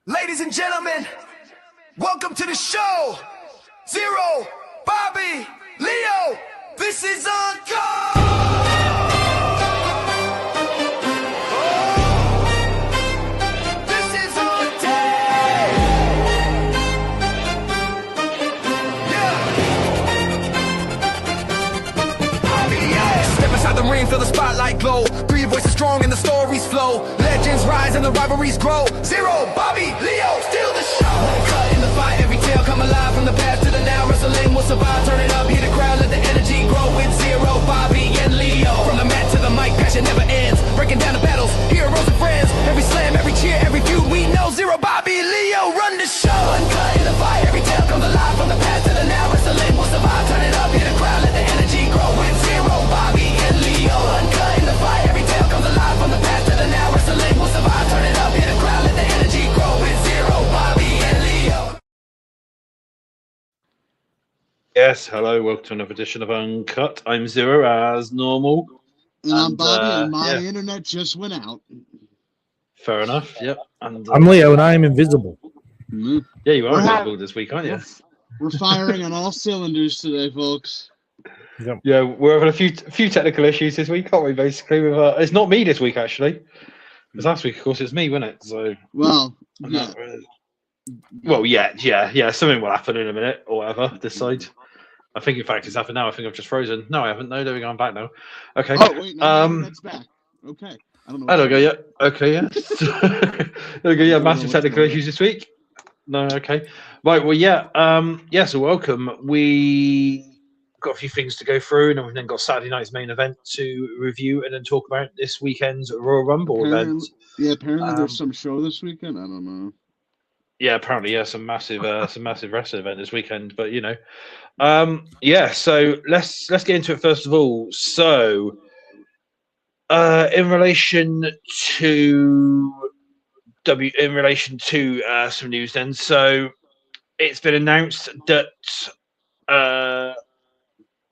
Ladies and gentlemen, welcome to the show. Zero, Bobby, Leo, this is Uncut. The ring, feel the spotlight glow. Three voices strong and the stories flow. Legends rise and the rivalries grow. Zero, Bobby, Leo, steal the show. Cut in the fight, every tale come alive. From the past to the now, wrestling will survive. Turn it up, hear the crowd, let the energy grow. With Zero, Bobby, and Leo. From the mat to the mic, passion never ends. Breaking down the battles, heroes and friends. Every slam, every cheer, every feud, we know. Zero, Bobby, Leo, run the show. Uncut in the fight, every tale comes alive. From the past to the now, wrestling will survive. Turn it up, hear the crowd, let the energy grow. With Zero, Bobby, and Leo. Uncut in the fight, every tale comes alive. From the past to the now, wrestling will survive. Turn it up, hear the crowd, let the energy grow. With Zero, Bobby, and Leo. Yes, hello, welcome to another edition of Uncut. I'm Zero as normal. And I'm Bobby, and my internet just went out. Fair enough, yep. And, I'm Leo, and I am invisible. Mm-hmm. Yeah, you are invisible this week, aren't you? We're firing on all cylinders today, folks. Yep. Yeah, we're having a few technical issues this week, aren't we, basically? With it's not me this week, actually. Because last week, of course, it's me, wasn't it? So, well, yeah. Yeah, something will happen in a minute, or whatever, this side. I think, in fact, it's happened now. I think I've just frozen. No, I haven't. No, there we go. I'm back now. Okay. Oh, wait, no, that's back. Okay. I don't know. There we go, yeah. Okay, yeah. There we go, yeah. Massive technical issues this week. No, okay. Right, well, yeah. So welcome. We got a few things to go through, and we've then got Saturday night's main event to review and then talk about this weekend's Royal Rumble event. Yeah, apparently there's some show this weekend. I don't know. Yeah, apparently, yeah, some massive wrestling event this weekend. But you know, so let's get into it first of all. So, in relation to some news, then, so it's been announced that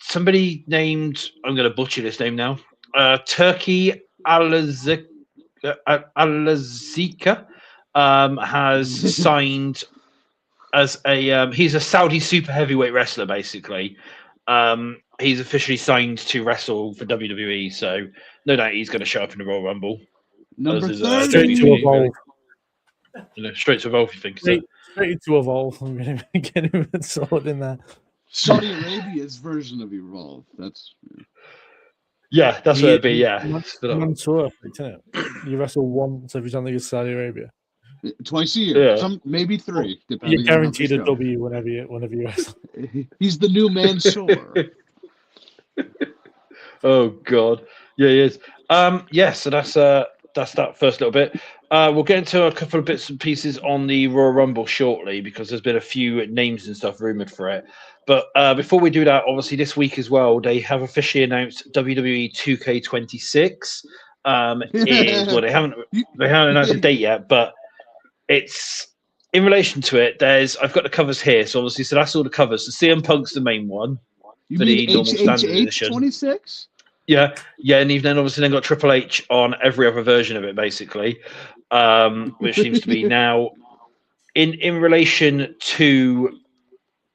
somebody named, I'm going to butcher this name now, Turkey Alazika has signed as a he's a Saudi super heavyweight wrestler, basically. He's officially signed to wrestle for WWE, so no doubt he's going to show up in the Royal Rumble. Number 30. Straight to Evolve. You know, straight to Evolve, you think? Straight to Evolve. I'm going to get him sorted in there. Saudi Arabia's version of Evolve. That's yeah, that's what it'd be. Yeah, on tour, isn't it? You wrestle once every time they go to Saudi Arabia. Twice a year, Yeah. Maybe three. You're guaranteed a W whenever you wrestle. He's the new Mansoor. Oh God, yeah, he is. So that's that first little bit. We'll get into a couple of bits and pieces on the Royal Rumble shortly because there's been a few names and stuff rumored for it. But before we do that, obviously this week as well, they have officially announced WWE 2K26. They haven't announced a date yet, but it's in relation to it. I've got the covers here, so obviously, so that's all the covers. So CM Punk's the main one You for the mean normal standard edition. 26? Yeah, and even then, obviously, then got Triple H on every other version of it, basically, which seems to be now in relation to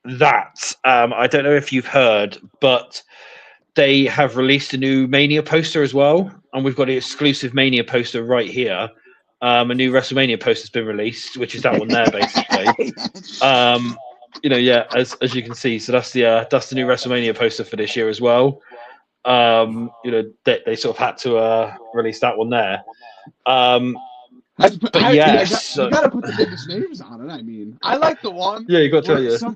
that. I don't know if you've heard, but they have released a new Mania poster as well, and we've got the exclusive Mania poster right here. A new WrestleMania poster has been released, which is that one there, basically. As you can see, so that's the new WrestleMania poster for this year as well. They sort of had to release that one there. You gotta put the biggest names on it. I mean, I like the one. Yeah, you got to.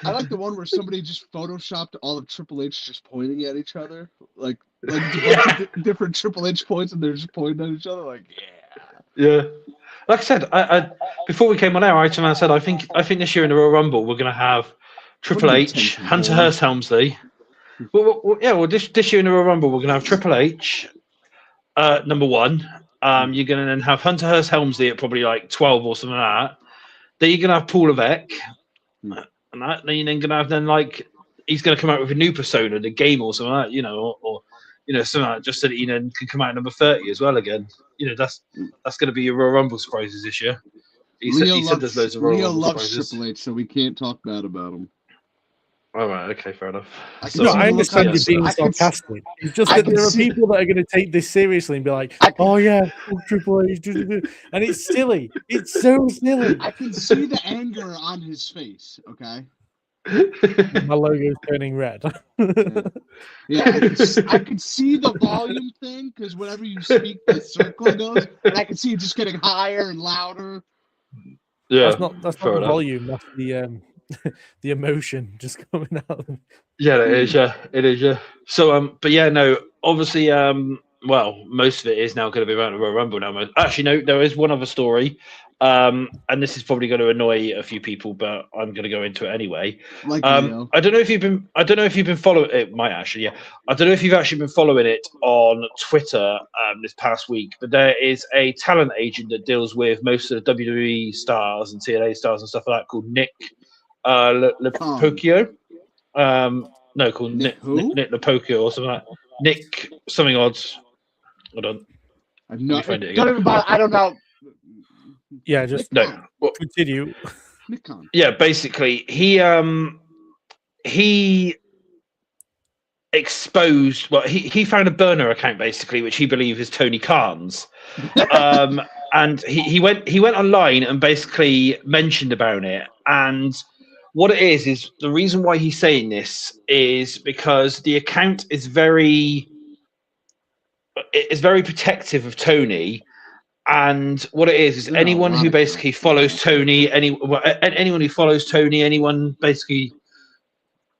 I like the one where somebody just photoshopped all of Triple H just pointing at each other, like a bunch of different Triple H points, and they're just pointing at each other, like yeah. Like I said, I before we came on air, I said I think this year in the Royal Rumble we're going to have Triple H, Hunter Hearst Helmsley. Well, this year in the Royal Rumble we're going to have Triple H, number one. You're going to then have Hunter Hearst Helmsley at probably like 12 or something like that. Then you're going to have Paul Levesque, and that. Then you're then going to have like he's going to come out with a new persona, the game or something like that, or something like that, just so that can come out at number 30 as well again. That's going to be your Royal Rumble surprises this year. he said there's loads of Royal Leo Rumble loves surprises. Triple H, so we can't talk bad about him. All right, okay, fair enough. can No, see I the look understand on you his- being I can- sarcastic. It's just I that can there are see- people that are going to take this seriously and be like, "Oh yeah, fuck Triple H," and it's silly. It's so silly. I can see the anger on his face. Okay. My logo's turning red. Yeah, I can see the volume thing because whenever you speak, the circle goes, and I can see it just getting higher and louder. Yeah, That's fair not the enough. volume. That's the the emotion just coming out. Yeah, it is. Yeah, it is. Yeah. So, but yeah, no. Obviously, well, most of it is now going to be around the Royal Rumble now. Actually, no, there is one other story, and this is probably going to annoy a few people, but I'm going to go into it anyway. Like Leo. I don't know if you've been following it. Might actually, yeah. I don't know if you've actually been following it on Twitter this past week, but there is a talent agent that deals with most of the WWE stars and TNA stars and stuff like that called Nick Lepocchio. No, called Nick who? Nick Lepocchio or something like that. Nick something odds. Hold on. I've no, me find it again. I don't know. Yeah, just No. Well, continue. Nikon. yeah, basically he exposed he found a burner account basically which he believes is Tony Khan's. And he went online and basically mentioned about it. And what it is the reason why he's saying this is because the account is very protective of Tony. And what it is There are a anyone lot who of basically characters. follows Tony, anyone who follows Tony, anyone basically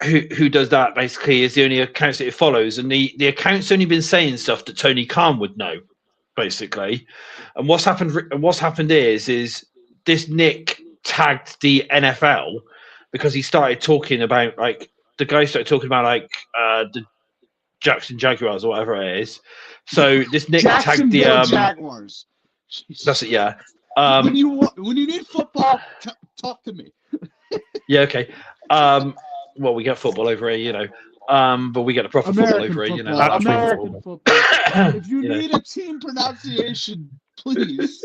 who does that basically is the only accounts that it follows. And the account's only been saying stuff that Tony Khan would know, basically. And what's happened is this Nick tagged the NFL because he started talking about the Jackson Jaguars or whatever it is. So this Nick tagged the Jaguars. That's it, yeah. When you need football, talk to me. Yeah, okay. Well, we get football over here, you know. But we get the proper football over here, you know. American football. If you You know. need a team pronunciation, please.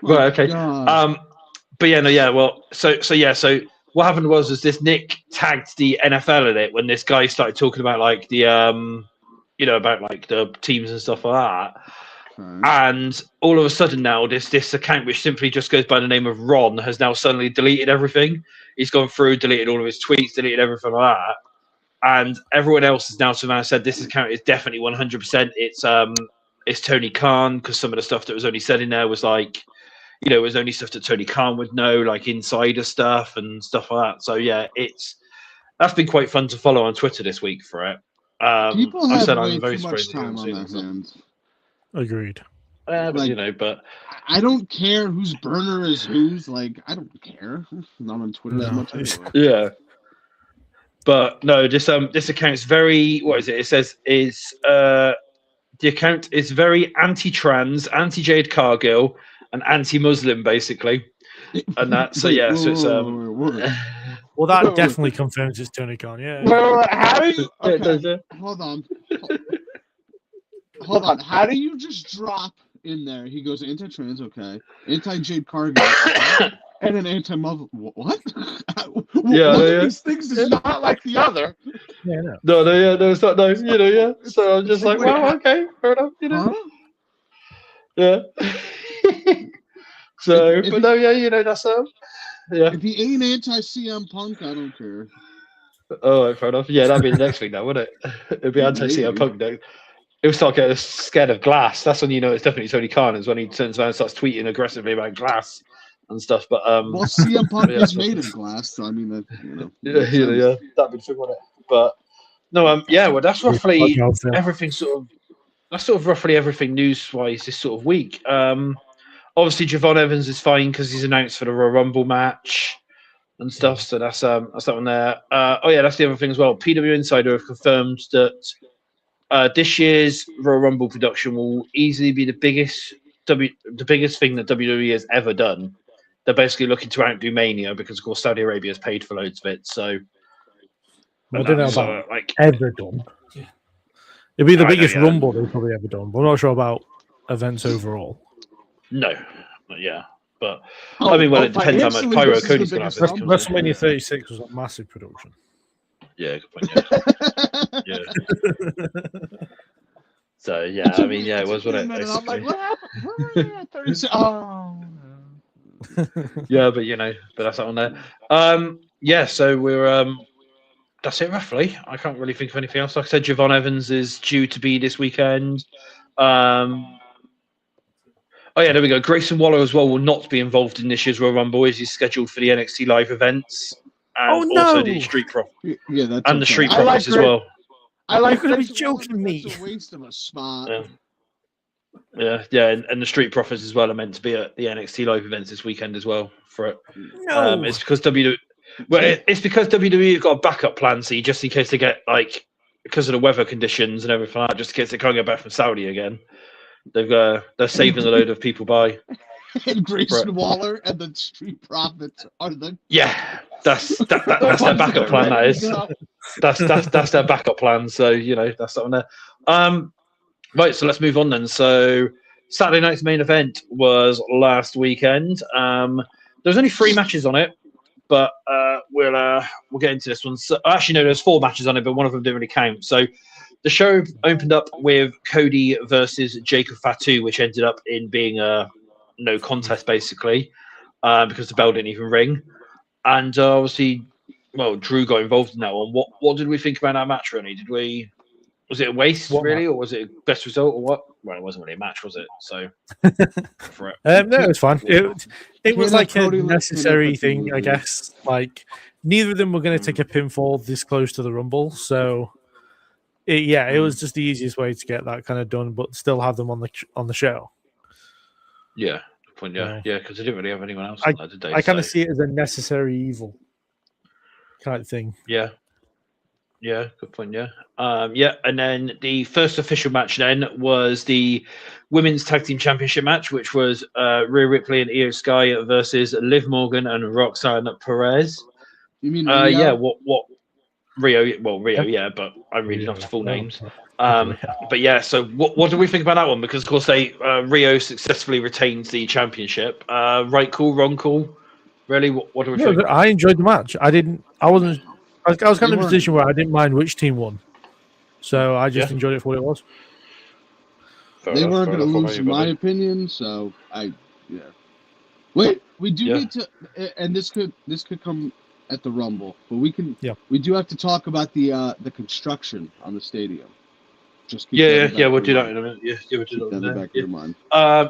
Right, okay. God. But yeah, no, yeah. Well, so what happened was this Nick tagged the NFL in it when this guy started talking about like the about like the teams and stuff like that. Okay. And all of a sudden now, this account, which simply just goes by the name of Ron, has now suddenly deleted everything. He's gone through, deleted all of his tweets, deleted everything like that. And everyone else has now somehow said this account is definitely 100%. It's Tony Khan, because some of the stuff that was only said in there was like, you know, it was only stuff that Tony Khan would know, like insider stuff and stuff like that. So yeah, that's been quite fun to follow on Twitter this week for it. People I have said way I'm very too much surprised. time on their hands. Agreed. But Like- you know, but I don't care whose burner is whose. Like, I don't care. I'm not on Twitter that No. much anyway. yeah. But no, this account's very, what is it? It says the account is very anti-trans, anti-Jade Cargill, and anti-Muslim, basically. And that, so yeah, so it's Wait. Well, that definitely confirms it's Tony Khan. Yeah. How do you? Yeah, it does, Okay, hold on. Hold on. How do you just drop in there? He goes anti-trans, okay, anti-Jade Cargill, and an anti-Muslim. What? One Yeah, of these things is not like the other. Yeah, no. No, it's not, no, you know, yeah. So I'm just like, Wait, well, okay, fair enough, you know. Huh? Yeah. So, If but he- no, yeah, you know, that's yeah. If he ain't anti-CM Punk, I don't care. Oh, fair enough. Yeah, that'd be next week now, wouldn't it? It'd be anti-CM Maybe. Punk next. He'll start getting scared of Glass. That's when you know it's definitely Tony Khan, is when he turns around and starts tweeting aggressively about Glass and stuff. But Well, CM Punk Yeah, is that's made what- of glass, so I mean that yeah, yeah, that'd be the thing, wouldn't it? But no, yeah, well, that's roughly Podcast, everything. That's sort of roughly everything news-wise this sort of week. Obviously, Javon Evans is fine because he's announced for the Royal Rumble match and stuff. So that's that one there. Oh yeah, that's the other thing as well. PW Insider have confirmed that this year's Royal Rumble production will easily be the biggest thing that WWE has ever done. They're basically looking to outdo Mania because, of course, Saudi Arabia has paid for loads of it. So I don't know so, about like, ever done. It'd be the I know, biggest yeah. rumble they've probably ever done, but I'm not sure about events overall. no, yeah. But I mean, well, it depends how much financially, pyro this is Cody's the going to biggest have. rumble. WrestleMania 36 was a massive production. Yeah, good point. Yeah. So yeah, I mean, yeah, it was what it. I'm like, what happened? Where were they at 36? Oh. Yeah, but but that's that one there. Yeah, so we're that's it roughly. I can't really think of anything else. Like I said, Javon Evans is due to be this weekend. Oh yeah, there we go. Grayson Waller as well will not be involved in this year's Royal Rumble. He's scheduled for the NXT live events and also the Street Profits Yeah, that's and the okay. Street Profits as well. I like You're gonna be Grayson Waller, joking but me. That's a waste of a spot. Yeah, and the Street Profits as well are meant to be at the NXT live events this weekend as well. For it, No. it's because it's because WWE have got a backup plan, see, just in case they get because of the weather conditions and everything like that, just in case they can't get back from Saudi again. They're saving a load of people by. And Grayson Waller and the Street Profits are the that's their backup plan. That is that's their backup plan. So that's something there. Right, so let's move on then. So Saturday night's main event was last weekend. There was only 3 matches on it, but we'll get into this one. So, actually, no, there's 4 matches on it, but one of them didn't really count. So the show opened up with Cody versus Jacob Fatu, which ended up in being a no contest, basically, because the bell didn't even ring. And obviously, Drew got involved in that one. What did we think about that match, really? Was it a waste, really, or was it a best result, or what? Well, it wasn't really a match, was it? So, for it. No, it was fun. It was like a necessary thing, I guess. Like, neither of them were going to take a pinfall this close to the Rumble, so it was just the easiest way to get that kind of done, but still have them on the show. Yeah, because they didn't really have anyone else on that, did they? I kind of see it as a necessary evil kind of thing. Yeah, good point. Yeah, and then the first official match then was the Women's Tag Team Championship match, which was Rhea Ripley and Io Sky versus Liv Morgan and Roxanne Perez. You mean Rio? What Rio? Well, Rio, yeah, but I'm reading off the full names. But yeah, so what do we think about that one? Because of course Rio successfully retains the championship. Right call, wrong call. Really, what do we think? I enjoyed the match. I was kind of in a position where I didn't mind which team won, so I just enjoyed it for what it was. They weren't going to lose, in my opinion. So Wait, we do need to, and this could come at the Rumble, but we do have to talk about the construction on the stadium. Just keep we'll do that in a minute. Yeah, we'll do that in the back of your mind.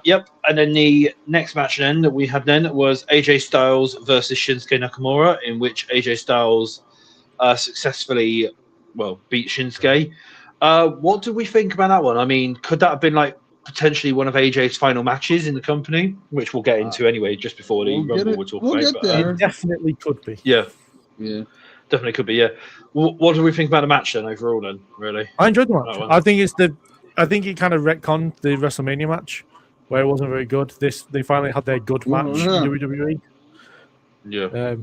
Yep. And then the next match that we had was AJ Styles versus Shinsuke Nakamura, in which AJ Styles successfully beat Shinsuke. What do we think about that one? I mean, could that have been potentially one of AJ's final matches in the company, which we'll get into anyway, just before the Rumble we'll talk about. Get there. It definitely could be. Yeah. Definitely could be. Yeah. What do we think about the match then overall? Then really, I enjoyed the match. I think it kind of retconned the WrestleMania match where it wasn't very good. They finally had their good match in WWE. Yeah.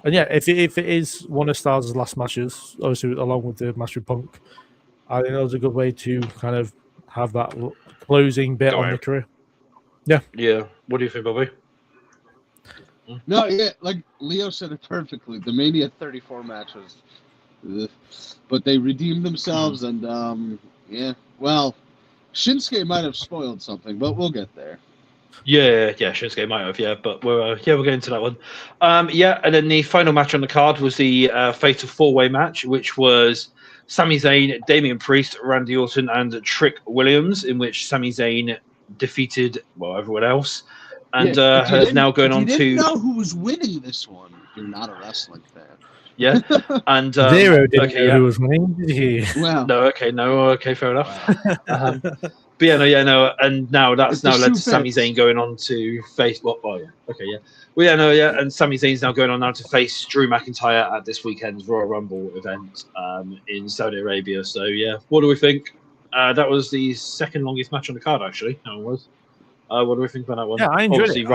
And if it is one of Styles' last matches, obviously along with the match with Punk, I think that was a good way to kind of have that closing bit on the career. Yeah. What do you think, Bobby? No, like Leo said it perfectly. The Mania 34 matches, but they redeemed themselves, and Shinsuke might have spoiled something, but we'll get there. Yeah, Shinsuke might have, but we'll get into that one. And then the final match on the card was the Fatal 4-Way match, which was Sami Zayn, Damian Priest, Randy Orton, and Trick Williams, in which Sami Zayn defeated everyone else, and has now gone on to. You didn't know who was winning this one. You're not a wrestling fan. Yeah, and Zero didn't know who was winning, did he? Well, okay, fair enough. But and now that's led to Sami Zayn going on to face what? Oh yeah, okay, yeah. Well, and Sami Zayn's now going on now to face Drew McIntyre at this weekend's Royal Rumble event in Saudi Arabia. So what do we think? That was the second longest match on the card, actually. That one was. What do we think about that one? Yeah, I enjoyed Obviously, it.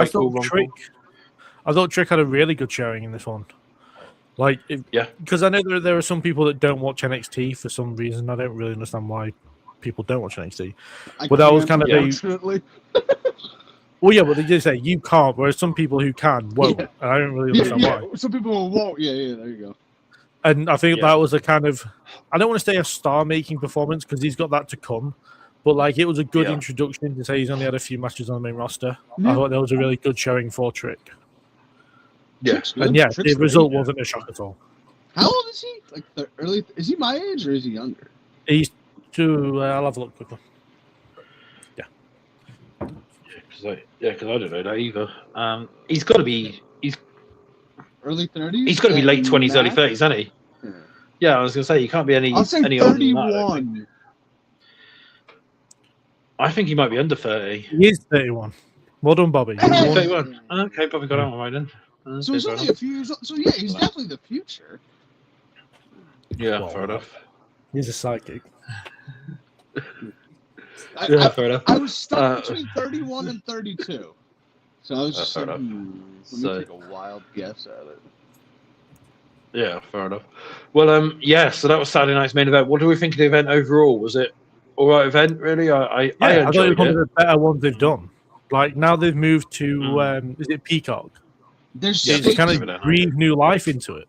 I thought Trick had a really good showing in this one. Because I know there are some people that don't watch NXT for some reason. I don't really understand why people don't watch NXT. But that was kind of Well, yeah, but they did say you can't, whereas some people who can won't. Yeah. And I don't really understand why. Some people won't. Yeah, there you go. And I think that was a kind of, I don't want to say a star-making performance because he's got that to come, but like it was a good introduction to say he's only had a few matches on the main roster. I thought that was a really good showing for Trick. Yeah, and the result wasn't a shock at all. How old is he? Like the early? Is he my age or is he younger? He's two. I'll have a look quickly. Because I don't know that either. He's got to be. He's early 30s. He's got to be late 20s, early 30s, hasn't he? Yeah, I was going to say you can't be any. I'll say any 31. I think he might be under 30. He is 31. Well done, Bobby. 31. Okay, Bobby got on right then. So he's only a few years old. So yeah, he's definitely the future. Yeah, fair enough. He's a psychic. Fair enough. I was stuck between 31 and 32. So I was just like, let me take a wild guess at it. Yeah, fair enough. Well, so that was Saturday night's main event. What do we think of the event overall? Was it all right event, really? I thought it was one it. of the better ones they've done. Like, now they've moved to, is it Peacock? It's kind of breathe new life into it.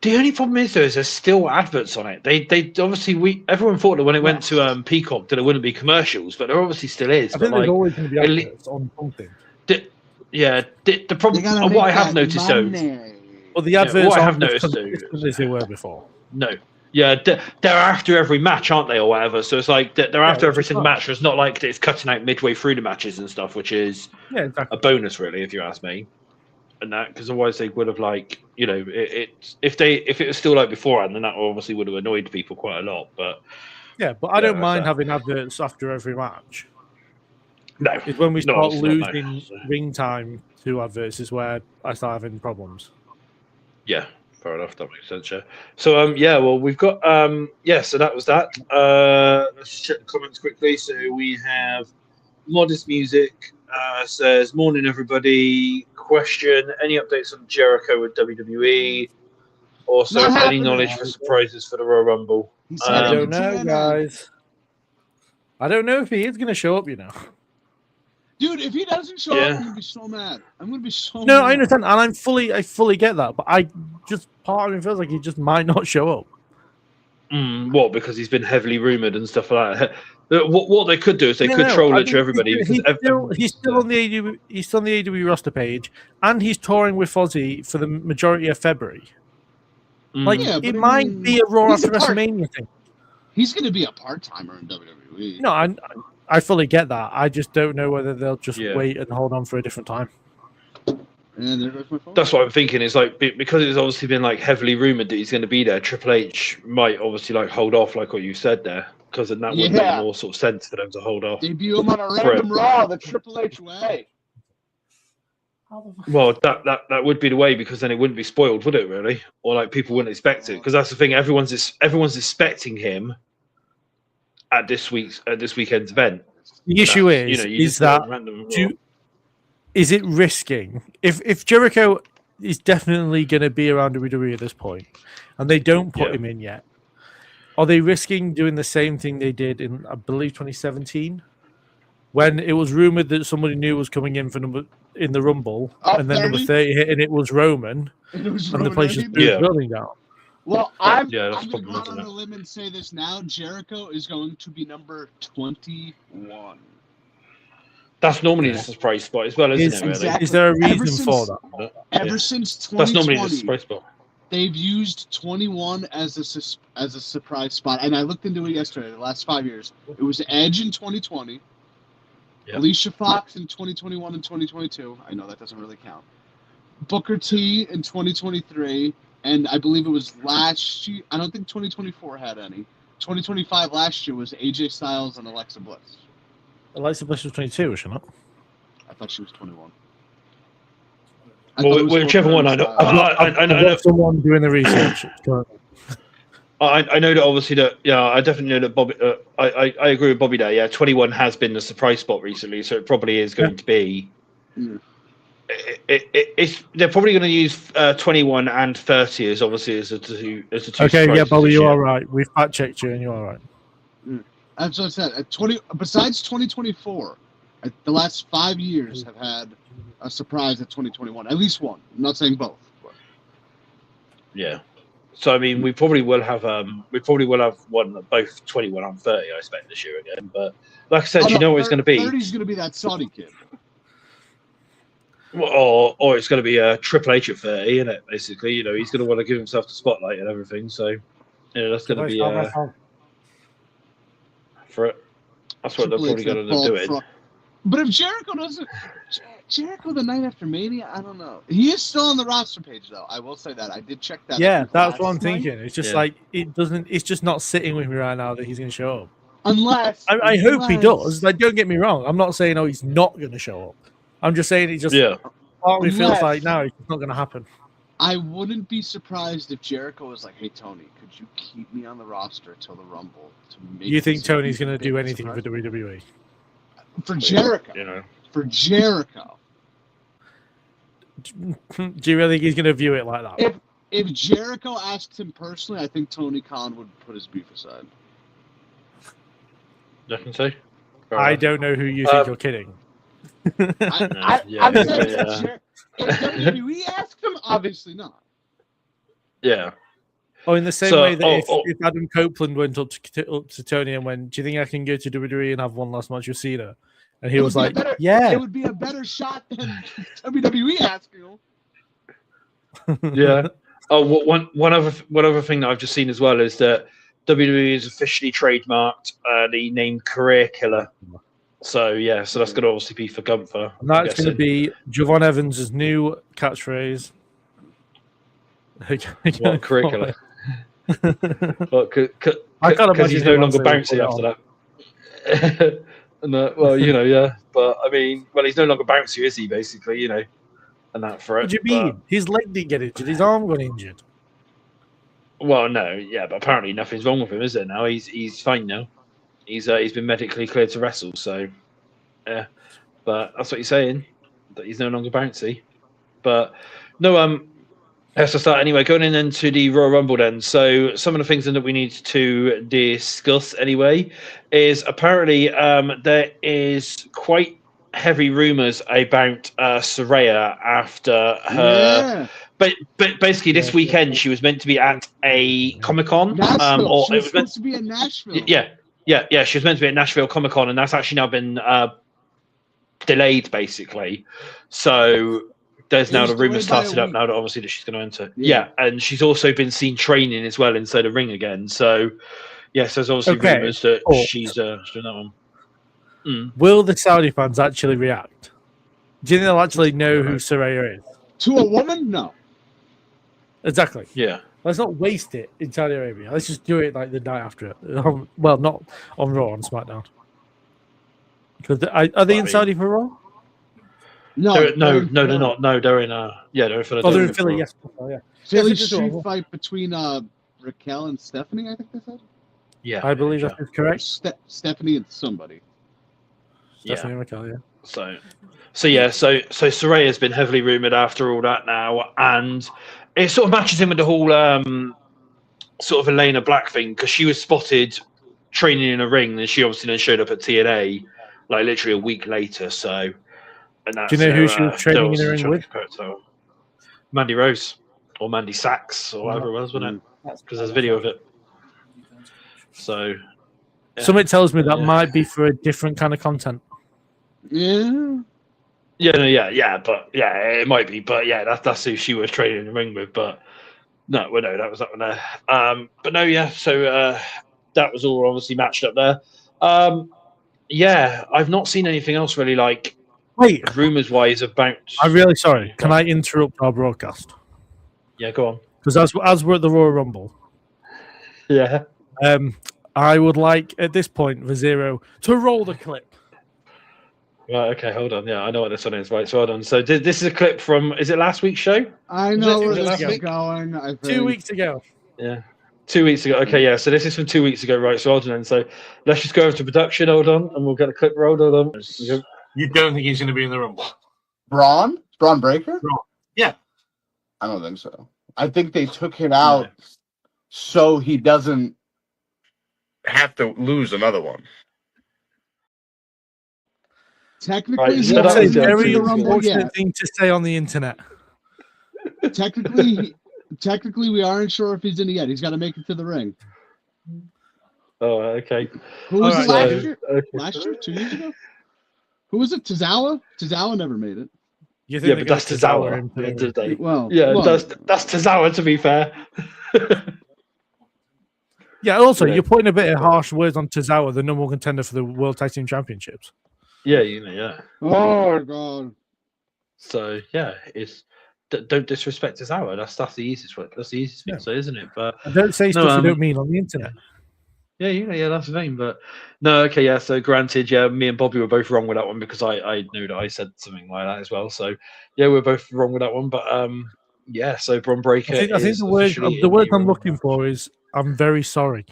The only problem is, though, is there's still adverts on it. They obviously everyone thought that when it went to Peacock that it wouldn't be commercials, but there obviously still is. I think there's always going to be adverts on something. The problem. What I have noticed though, well, the adverts what I have noticed though, as they were before. No, they're after every match, aren't they, or whatever? So it's like they're after every single match. It's not like it's cutting out midway through the matches and stuff, which is a bonus, really, if you ask me. And that, because otherwise they would have if it was still like beforehand, then that obviously would have annoyed people quite a lot. But I don't mind having adverts after every match. No, it's when we start losing ring time to adverts is where I start having problems. Yeah, fair enough. That makes sense. Yeah. So well, we've got so that was that. Let's check the comments quickly. So we have Modest Music says, "Morning, everybody. Question: any updates on Jericho with WWE? Also, any knowledge for surprises for the Royal Rumble?" I don't know, guys. I don't know if he is going to show up. Dude, if he doesn't show up, I'm going to be so mad. I'm going to be so mad. No, I understand, and I fully get that, but part of me feels like he just might not show up. What? Because he's been heavily rumored and stuff like that. What they could do is they could troll it to everybody. He's still on the AEW. He's still on the AEW roster page, and he's touring with Fozzy for the majority of February. It might be a Raw after WrestleMania thing. He's going to be a part-timer in WWE. No, I fully get that. I just don't know whether they'll just wait and hold on for a different time. And there goes my phone. That's what I'm thinking. Is like because it's obviously been like heavily rumored that he's going to be there. Triple H might obviously like hold off, like what you said there, because then that would make more sort of sense for them to hold off. Debut him on a random Raw, the Triple H way. Well, that would be the way, because then it wouldn't be spoiled, would it? Really, or like people wouldn't expect it, because that's the thing. Everyone's expecting him at this weekend's event. The issue is that is it risking if Jericho is definitely going to be around WWE at this point, and they don't put him in yet? Are they risking doing the same thing they did in, I believe, 2017, when it was rumored that somebody new was coming in in the Rumble, and then number 30 hit, and it was Roman, and the place just blew building down. Well, I'm going to go out on a limb and say this now: Jericho is going to be number 21. That's normally the surprise spot as well, isn't it? Exactly. Is there a reason for that? Ever since 2020, that's normally the surprise spot. They've used 21 as a surprise spot, and I looked into it yesterday. The last 5 years, it was Edge in 2020, Alicia Fox in 2021 and 2022. I know that doesn't really count. Booker T in 2023, and I believe it was last year. I don't think 2024 had any. 2025 last year was AJ Styles and Alexa Bliss. Alexa Bliss was 22, was she not? I thought she was 21. Well, whichever one, I know. I know someone doing the research. I know that obviously that I definitely know that Bobby. I agree with Bobby there. Yeah, 21 has been the surprise spot recently, so it probably is going to be. They're probably going to use 21 and 30 as obviously as the two. Okay, yeah, Bobby, you are right. We've fact checked you, and you are right. That's what I said. 20 besides 2024, The last 5 years have had a surprise at 2021. At least one. I'm not saying both. But. Yeah. So I mean, we probably will have one at both 21 and 30. I expect this year again. But like I said, you know what it's going to be. 30's going to be that Saudi kid. Or it's going to be a Triple H at 30, isn't it? Basically, you know, he's going to want to give himself the spotlight and everything. So, you know, that's going to be for it. That's what they're probably going to do it. But if Jericho doesn't, Jericho the night after Mania, I don't know. He is still on the roster page, though. I will say that. I did check that. Yeah, that's what I'm thinking. It's just like it doesn't. It's just not sitting with me right now that he's going to show up. Unless I hope he does. Like, don't get me wrong. I'm not saying he's not going to show up. I'm just saying it just. Yeah. Partly feels like now it's not going to happen. I wouldn't be surprised if Jericho was like, "Hey Tony, could you keep me on the roster till the Rumble?" You think Tony's going to do anything for WWE? For Jericho, you know. For Jericho. Do you really think he's going to view it like that? If Jericho asked him personally, I think Tony Khan would put his beef aside. Definitely. I don't know who you think you're kidding. I'm saying if WWE asked him, obviously not. Yeah. Oh, in the same way that if Adam Copeland went up to Tony and went, "Do you think I can go to WWE and have one last match with Cena?" And he was like, "Yeah." It would be a better shot than WWE asking him. Yeah. Oh, one other thing that I've just seen as well is that WWE has officially trademarked the name Career Killer. So yeah, so that's going to obviously be for Gunther. And that's going to be Javon Evans' new catchphrase. What, Career Killer? I can't imagine he's no longer bouncy after that. No, well, you know, yeah, but I mean, he's no longer bouncy, is he? Basically, you know, and that for it. What do you mean? His leg didn't get injured. His arm got injured. Well, no, yeah, but apparently nothing's wrong with him, is there? Now he's fine now. He's been medically cleared to wrestle, so yeah. But that's what he's saying, that he's no longer bouncy. But no, let's start anyway. Going into the Royal Rumble then. So some of the things that we need to discuss anyway is apparently there is quite heavy rumours about Saraya after her. Yeah. But basically this weekend she was meant to be at a Comic-Con. Or she was supposed to be in Nashville. Yeah. She was meant to be at Nashville Comic-Con, and that's actually now been delayed, basically. So there's now the rumors started up now that obviously that she's going to enter. Yeah, and she's also been seen training as well inside the ring again. So yes, there's obviously rumors that she's doing that one. Will the Saudi fans actually react? Do you think they'll actually know who Saraya is? To a woman? No. Exactly. Yeah. Let's not waste it in Saudi Arabia. Let's just do it like the night after it. Well, not on Raw, on SmackDown. Because are they in Saudi for Raw? No, they're not. No, they're in. They're in Philadelphia. Oh, they're in Philly. Yes. Yeah. Philly street fight between Raquel and Stephanie. I think they said. Yeah, I believe that is correct. Stephanie and somebody. Stephanie and Raquel. Yeah. So Saraya has been heavily rumored after all that now, and it sort of matches in with the whole sort of Elena Black thing, because she was spotted training in a ring, and she obviously then showed up at TNA like literally a week later. So, and that's, do you know who she was training in the ring with? Mandy Rose or Mandy Sachs or whatever it was, wasn't it? Because there's a video of it. So, something tells me that might be for a different kind of content. Yeah. But it might be. But yeah, that's who she was training in the ring with. But no, that was that one there. But no, yeah. So that was all obviously matched up there. I've not seen anything else really like. Wait, rumors wise about. I'm really sorry. Can I interrupt our broadcast? Yeah, go on. Because as we're at the Royal Rumble. Yeah. I would like at this point for Zero to roll the clip. Right, okay, hold on. Yeah, I know what this one is. Right, so hold on. So this is a clip from, is it last week's show? I know where this is going. I think. 2 weeks ago. Yeah, 2 weeks ago. Okay, yeah, so this is from 2 weeks ago. Right, so hold on. So let's just go over to production. Hold on, and we'll get a clip rolled. Hold on. You don't think he's going to be in the Rumble? Braun Breaker? Yeah. I don't think so. I think they took him out so he doesn't have to lose another one. Technically, Right, he so that That's a hasn't was made very the Rumble unfortunate yet. thing to say on the internet. Technically, we aren't sure if he's in it yet. He's got to make it to the ring. Oh, okay. Who was it Alright, last so- year? okay. Last year? 2 years ago? Who was it? Tozawa? Tozawa never made it. You think Yeah, they're but gonna that's Tozawa. him At the end of for- the day. Well, Yeah, well, that's Tozawa. To be fair. Yeah, also, You know, you're putting a bit of harsh words on Tozawa, the number one contender for the World Tag Team Championships. yeah, yeah. oh god. So yeah, it's don't disrespect Tozawa. That's the easiest way. That's the easiest thing Yeah. to say, isn't it? But And don't say No, stuff you don't mean on the internet. yeah, that's the thing. But no, okay, yeah. So granted, yeah, me and Bobby were both wrong with that one because I knew that I said something like that as well. So yeah, we're both wrong with that one. But yeah. So Bron Breakker. I think the word I'm looking for is I'm very sorry.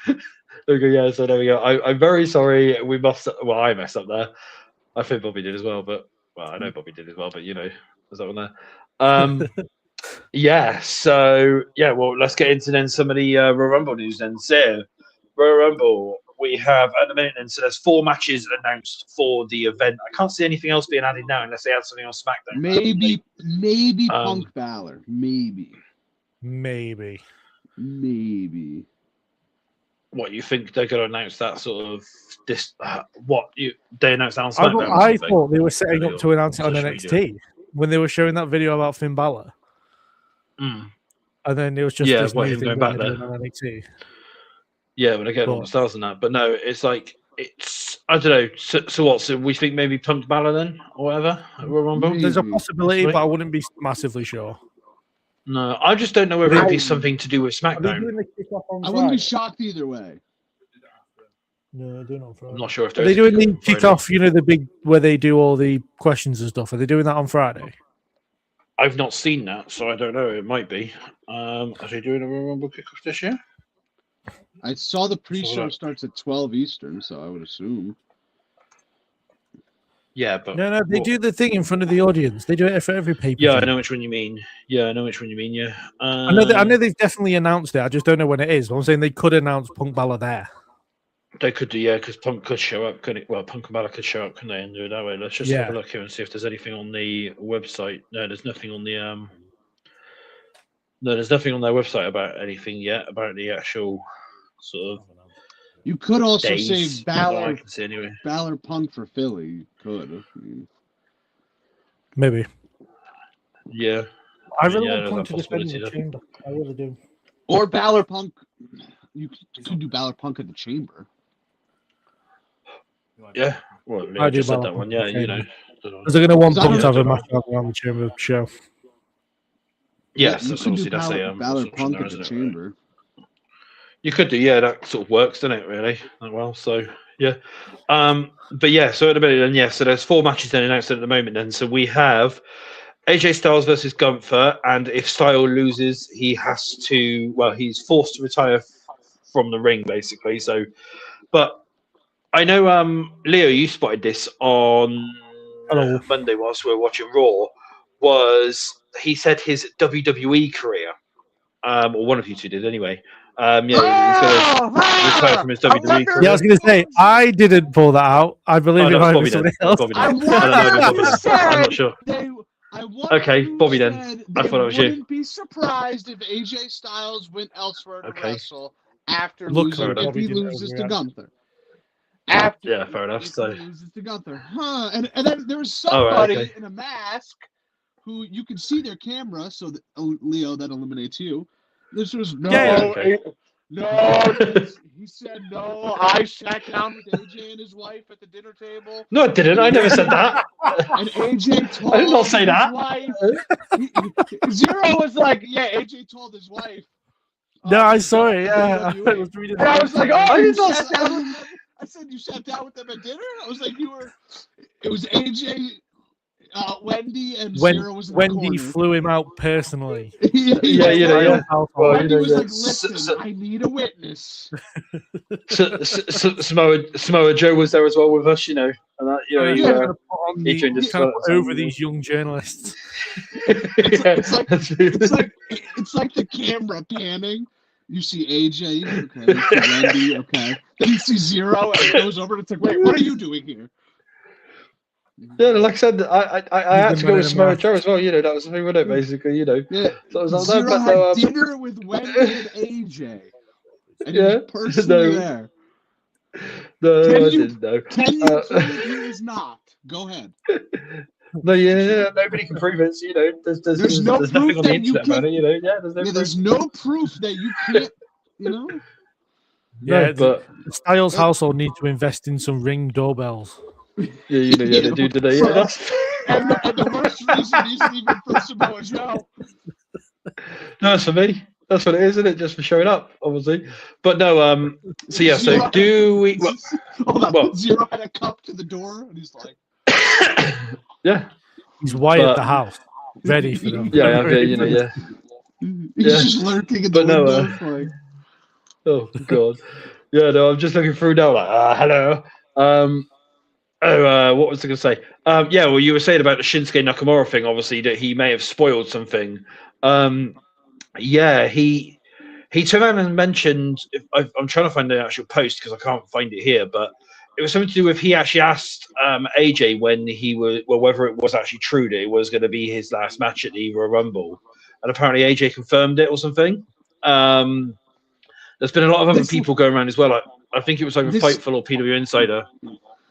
Okay, yeah. So there we go. I'm very sorry. We must. Well, I messed up there. I think Bobby did as well. But well, I know Bobby did as well. But you know, there's that one there. Yeah. So yeah. Well, let's get into then some of the Royal Rumble news then. So Royal Rumble, we have at the minute then. So there's 4 matches announced for the event. I can't see anything else being added now unless they add something on SmackDown. Maybe Punk Balor. Maybe. What you think they're going to announce that sort of this? They announced that on SmackDown? I thought they were setting up to announce it on social NXT media. when they were showing that video about Finn Balor. Mm. And then it was just Yeah, this what, new him thing going that back they're there? doing on NXT. Yeah, but again, all the stars and that. But no, it's like it's I don't know. So what? So we think maybe Punk Balor then, or whatever. At Royal Rumble. There's a Maybe. possibility, but I wouldn't be massively sure. No, I just don't know whether it'd be something to do with Are they SmackDown. doing the kickoff on I wouldn't be Friday? shocked either way. No, they're doing it on Friday. I'm not sure if Are they they're doing the kickoff, you know, the big where they do all the questions and stuff? Are they doing that on Friday? I've not seen that, so I don't know. It might be. Are they doing a Royal Rumble kickoff this year? I saw the pre-show that- starts at 12 Eastern, so I would assume. Yeah, but No, they do the thing in front of the audience. They do it for every paper. Yeah, I know which one you mean. Yeah. I know they've definitely announced it. I just don't know when it is. But I'm saying they could announce Punk Balor there. They could do, yeah, because Punk could show up, couldn't it? Well, Punk and Balor could show up, couldn't they, and do it that way. Let's just have a look here and see if there's anything on the website. No, there's nothing on the No, there's nothing on their website about anything yet about the actual sort of. You could also days, say that I Balor, can see anyway. Balor Punk for Philly. You could. I mean, Maybe. Yeah. I really there's want Punk that to defend possibility the there. chamber. I really do. or Balor Punk. You could do Balor Punk at the Chamber. Yeah. Well, I I do just said Balor that one. Punk, Yeah, you know. Because they're going to want Because I Punk to have a don't know. match on the chamber show. Yes, you that's could do obviously that's a Balor that's an option Punk there, at the isn't it, really? Chamber. You could do, yeah. That sort of works, doesn't it? Really, well. So yeah, but yeah. So at the minute, then, yeah. So there's 4 matches then announced at the moment. Then, so we have AJ Styles versus Gunther, and if Styles loses, he has to. Well, he's forced to retire from the ring, basically. So, but I know, Leo, you spotted this on Monday whilst we were watching Raw. Was he said his WWE career? Or one of you two did anyway. Yeah, he's going to retire from his WWE career. Yeah, I was going to say, I didn't pull that out. I believe no, it might Bobby be did. somebody else. Bobby did. I No, no, wonder Bobby who did. I'm not said sure. I wonder Okay, who Bobby then. said I they thought it was you. wouldn't be surprised if AJ Styles went elsewhere to Okay. wrestle after Look, losing, if Bobby he didn't loses to overreact. Gunther. After Yeah, fair enough. if So, he loses to Gunther. Huh. And then there was Oh, right, somebody okay. in a mask who you can see their camera, so that, Leo, that eliminates you. This was no, Yeah. no. He said no. I sat down with AJ and his wife at the dinner table, no, I didn't. I never said that. and AJ told I did not say his that. wife. Zero was like, yeah. AJ told his wife. No, I saw it. Yeah, I WWE. was reading And I was like, I oh, you did not sat say down with them? I said you sat down with them at dinner. I was like, it was AJ, Wendy, and Zero was in the Wendy corner. flew him out personally. yeah, Yeah, you know, yeah. Well, Wendy was yeah. like, listen, I need a witness. Samoa Joe was there as well with us, you know. And that, you know, He's you, trying to put on he joined us trying to for put that over time, these young journalists. It's like the camera panning. You see AJ, okay. You see Wendy, okay. Then you see Zero, and it goes over, and it's like, wait, what are you doing here? Yeah, like I said, I had the to man go in with the Samoa match. Joe as well. You know, that was the thing with it, basically. You know, Yeah. so I was like, Zero no, had but no, dinner with Wendy and AJ. And he yeah, was personally no, there. no, I didn't know. Can you prove he was not? Go ahead. No, yeah, nobody can prove it. So, you know, There's no there's proof nothing on the that you internet about can't. it. You know, yeah, there's no Yeah, proof. there's no proof that you can't. You know. Yeah, No, but the Styles household need to invest in some Ring doorbells. yeah, you know, yeah, they do today. Yeah, that's And the worst reason isn't even for Samoa Joe. no, it's for me. That's what it is, isn't it? Just for showing up, obviously. But no, so yeah, so Zero do we? Well, Hold on. well. Zero had a cup to the door, and he's like, yeah, He's wired But- the house, ready for them. yeah, you know, yeah. he's Yeah. just lurking in But the no, windows, like. Oh god, yeah. No, I'm just looking through now. Like, hello. What was I going to say? Yeah, well, you were saying about the Shinsuke Nakamura thing. Obviously, that he may have spoiled something. Yeah, he turned around and mentioned. I'm trying to find the actual post because I can't find it here, but it was something to do with he actually asked AJ when he was, well, whether it was actually true that it was going to be his last match at the Royal Rumble, and apparently AJ confirmed it or something. There's been a lot of other people going around as well. I think it was either Fightful or PW Insider.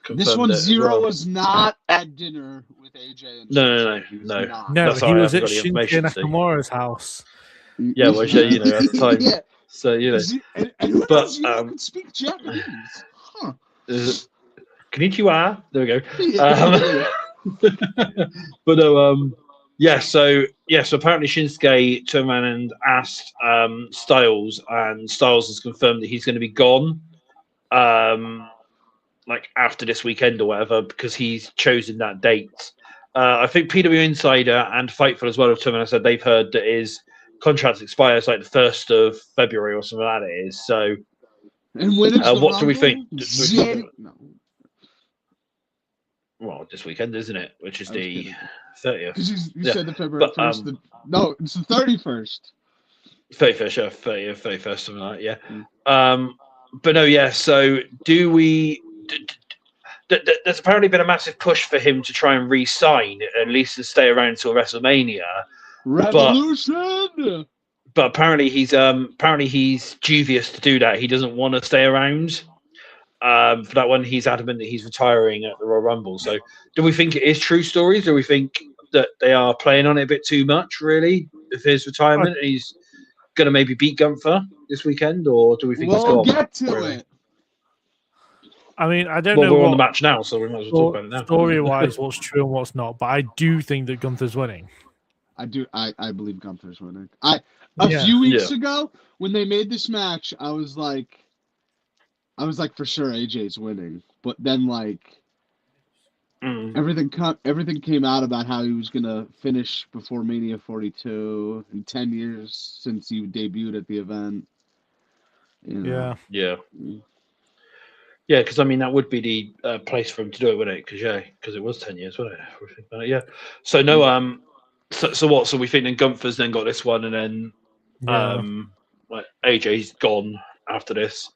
This one, Zero well. was not at dinner with AJ. And No. No, That's he why I was haven't at got the Shinsuke information, see. Nakamura's house. Yeah, well, yeah, you know, at the time. Yeah. So, you know. And who But, knows, Zero can speak Japanese. Huh. Konnichiwa. There we go. Yeah. But no, yeah, so apparently Shinsuke turned around and asked Styles, and Styles has confirmed that he's going to be gone, like after this weekend or whatever, because he's chosen that date. I think PW Insider and Fightful as well have turned around and said they've heard that his contract expires like the 1st of February or something like that it is. So, And when is the what do we Rumble? think? No. Well, this weekend, isn't it? Which is the kidding. 30th. Because you Yeah, said the February but, 1st. No, it's the 31st. 31st, yeah, 30th, 31st, something like that, yeah. But no, yeah, so do we... There's apparently been a massive push for him to try and re-sign, at least to stay around until WrestleMania. Revolution! But apparently he's dubious to do that. He doesn't want to stay around. For that one, he's adamant that he's retiring at the Royal Rumble. So do we think it is true stories? Do we think that they are playing on it a bit too much, really, with his retirement? He's going to maybe beat Gunther this weekend, or do we think he's We'll gone? get to really? it. I mean, I don't Well, know we're on the what match now, so we might as well talk about it now. story-wise what's true and what's not, but I do think that Gunther's winning. I do. I believe Gunther's winning. A few weeks ago when they made this match, I was like, for sure AJ's winning. But then everything came out about how he was gonna finish before Mania 42 in 10 years since he debuted at the event. You know. Yeah. Yeah, because I mean that would be the place for him to do it, wouldn't it? Because it was 10 years, wasn't it? Yeah. So no, so what? So we think then Gunther's then got this one, and then like AJ's gone after this.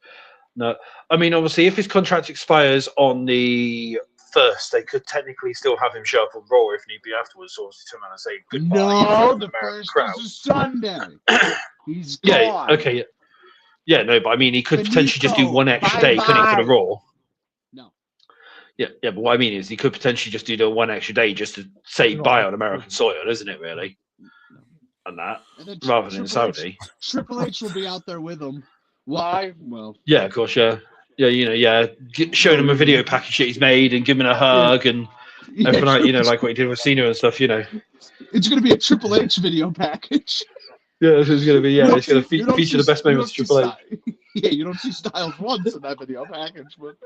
No, I mean obviously if his contract expires on the 1st, they could technically still have him show up on Raw if need be afterwards, so obviously turn around and say goodbye. No, the 1st is a Sunday. He's gone. Yeah. Okay. Yeah, no, but I mean, he could potentially just do one extra day, couldn't he, for the Raw? No. Yeah, but what I mean is he could potentially just do the one extra day just to say bye on American soil, isn't it, really? And that, rather than Saudi. Triple H will be out there with him. Why? Well. Yeah, of course, yeah. Yeah, you know, showing him a video package that he's made and giving him a hug and everything like, you know, like what he did with Cena and stuff, you know. It's going to be a Triple H video package. Yeah, this is going to be, it's going to feature the best moments of Triple H. Yeah, you don't see Styles once in that video package, but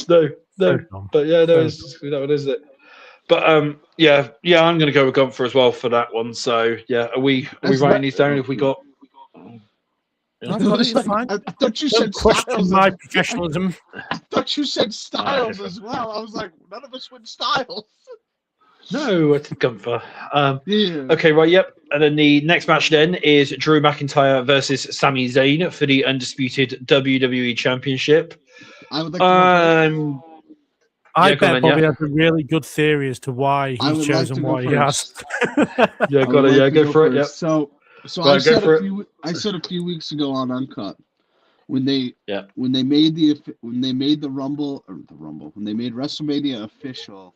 no, but yeah, no, it's that one, isn't it? But yeah, I'm going to go with Gunther as well for that one. So yeah, are we writing these down? If we got, I thought you said question my professionalism. I thought you said Styles as well. I was like, none of us went Styles. No, it's Gunther. Yeah. Okay, right, yep. And then the next match then is Drew McIntyre versus Sami Zayn for the undisputed WWE Championship. I would like to I Yeah, go on bet then, Bobby yeah. has a really good theory as to why I he's would like chosen to go what he has. Yeah, I got would it. like Yeah, to go for it. first. Yep. So Right, I said go for a it. few. I said a few weeks ago on Uncut when they Yeah. when they made the Rumble when they made WrestleMania official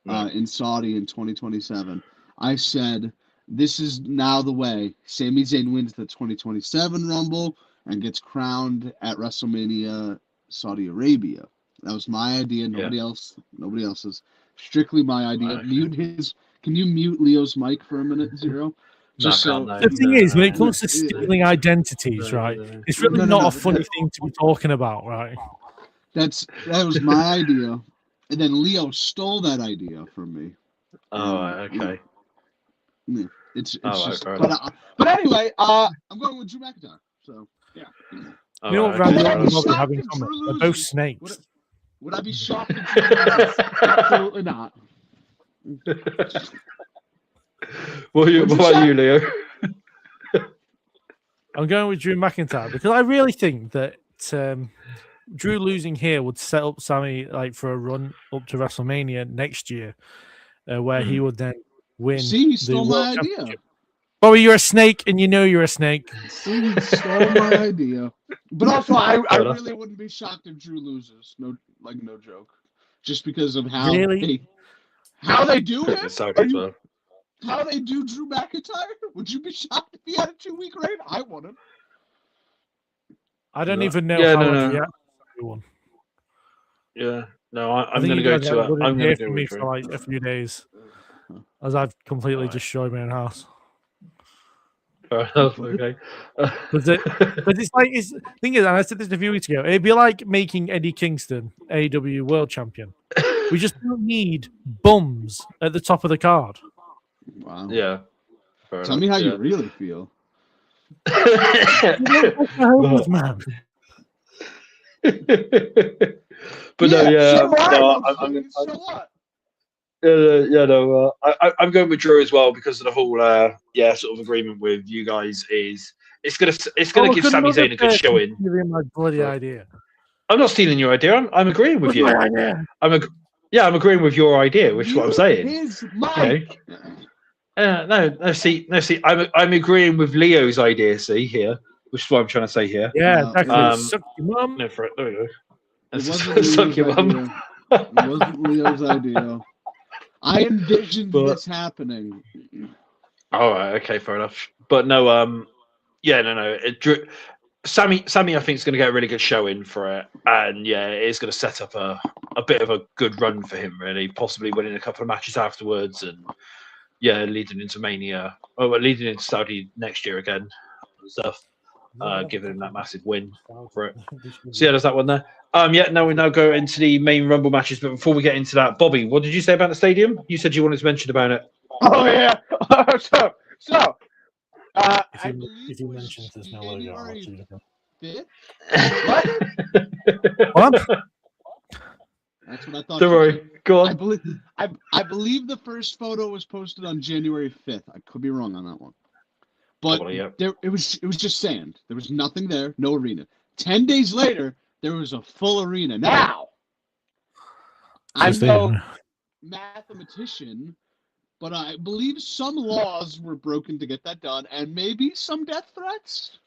in Saudi in 2027. I said this is now the way. Sami Zayn wins the 2027 Rumble and gets crowned at WrestleMania Saudi Arabia. That was my idea. Nobody else's. Strictly my idea. Okay. Can you mute Leo's mic for a minute, Zero? Just No, I so can't, The thing is, when it no, comes to stealing identities, right, it's really no, not no. a funny thing to be talking about, right? That was my idea, and then Leo stole that idea from me. Oh, okay. It's Oh, just, fair but anyway, I'm going with Drew McIntyre. So yeah. You know what okay, Randy fair Orton and enough. Bobby have in Shocked if common? Drew They're both loses. snakes. Would I be shocked if Drew loses? Absolutely not. What about you, Leo? I'm going with Drew McIntyre because I really think that Drew losing here would set up Sammy like for a run up to WrestleMania next year, where he would then win. See, he stole the my World idea. Championship. Bobby, you're a snake, and you know you're a snake. See, he stole my idea. But also, I really wouldn't be shocked if Drew loses. No joke. Just because of how they do him. How they do Drew McIntyre? Would you be shocked if he had a 2-week reign? I wouldn't. I don't even know how I'd react to everyone. Yeah, no, I'm think going to you go guys to. wouldn't I'm going hear to go from me with Drew. for like a few days, as I've completely destroyed my own house. Fair enough, okay. But it's like thing is, and I said this a few weeks ago. It'd be like making Eddie Kingston AEW World Champion. We just don't need bums at the top of the card. Wow. Yeah. Tell me how you really feel. Homeless man. But I'm going with Drew as well because of the whole sort of agreement with you guys is it's gonna give Sami Zayn a good showing. My bloody idea. I'm not stealing your idea. I'm agreeing with you. I'm agreeing with your idea, which is what I'm saying. No. See, I'm agreeing with Leo's idea. See here, which is what I'm trying to say here. Yeah, exactly. Suck your mum. No, for it. There we go. It wasn't Suck your mum. It wasn't Leo's idea. I envisioned this happening. All right. Okay. Fair enough. But no. Sammy, I think is going to get a really good showing for it, and it is going to set up a bit of a good run for him. Really, possibly winning a couple of matches afterwards, and leading into Mania, leading into Saudi next year again and stuff. Giving him that massive win for it. So there's that one there. Now we now go into the main Rumble matches, but before we get into that, Bobby, what did you say about the stadium? You said you wanted to mention about it. Oh yeah. so. If you mention there's no logo, I'll choose it. What? What? That's what I thought. Don't worry. Go on. I believe the first photo was posted on January 5th. I could be wrong on that one. But it was just sand. There was nothing there, no arena. 10 days later, there was a full arena. Now, I'm no mathematician, but I believe some laws were broken to get that done, and maybe some death threats.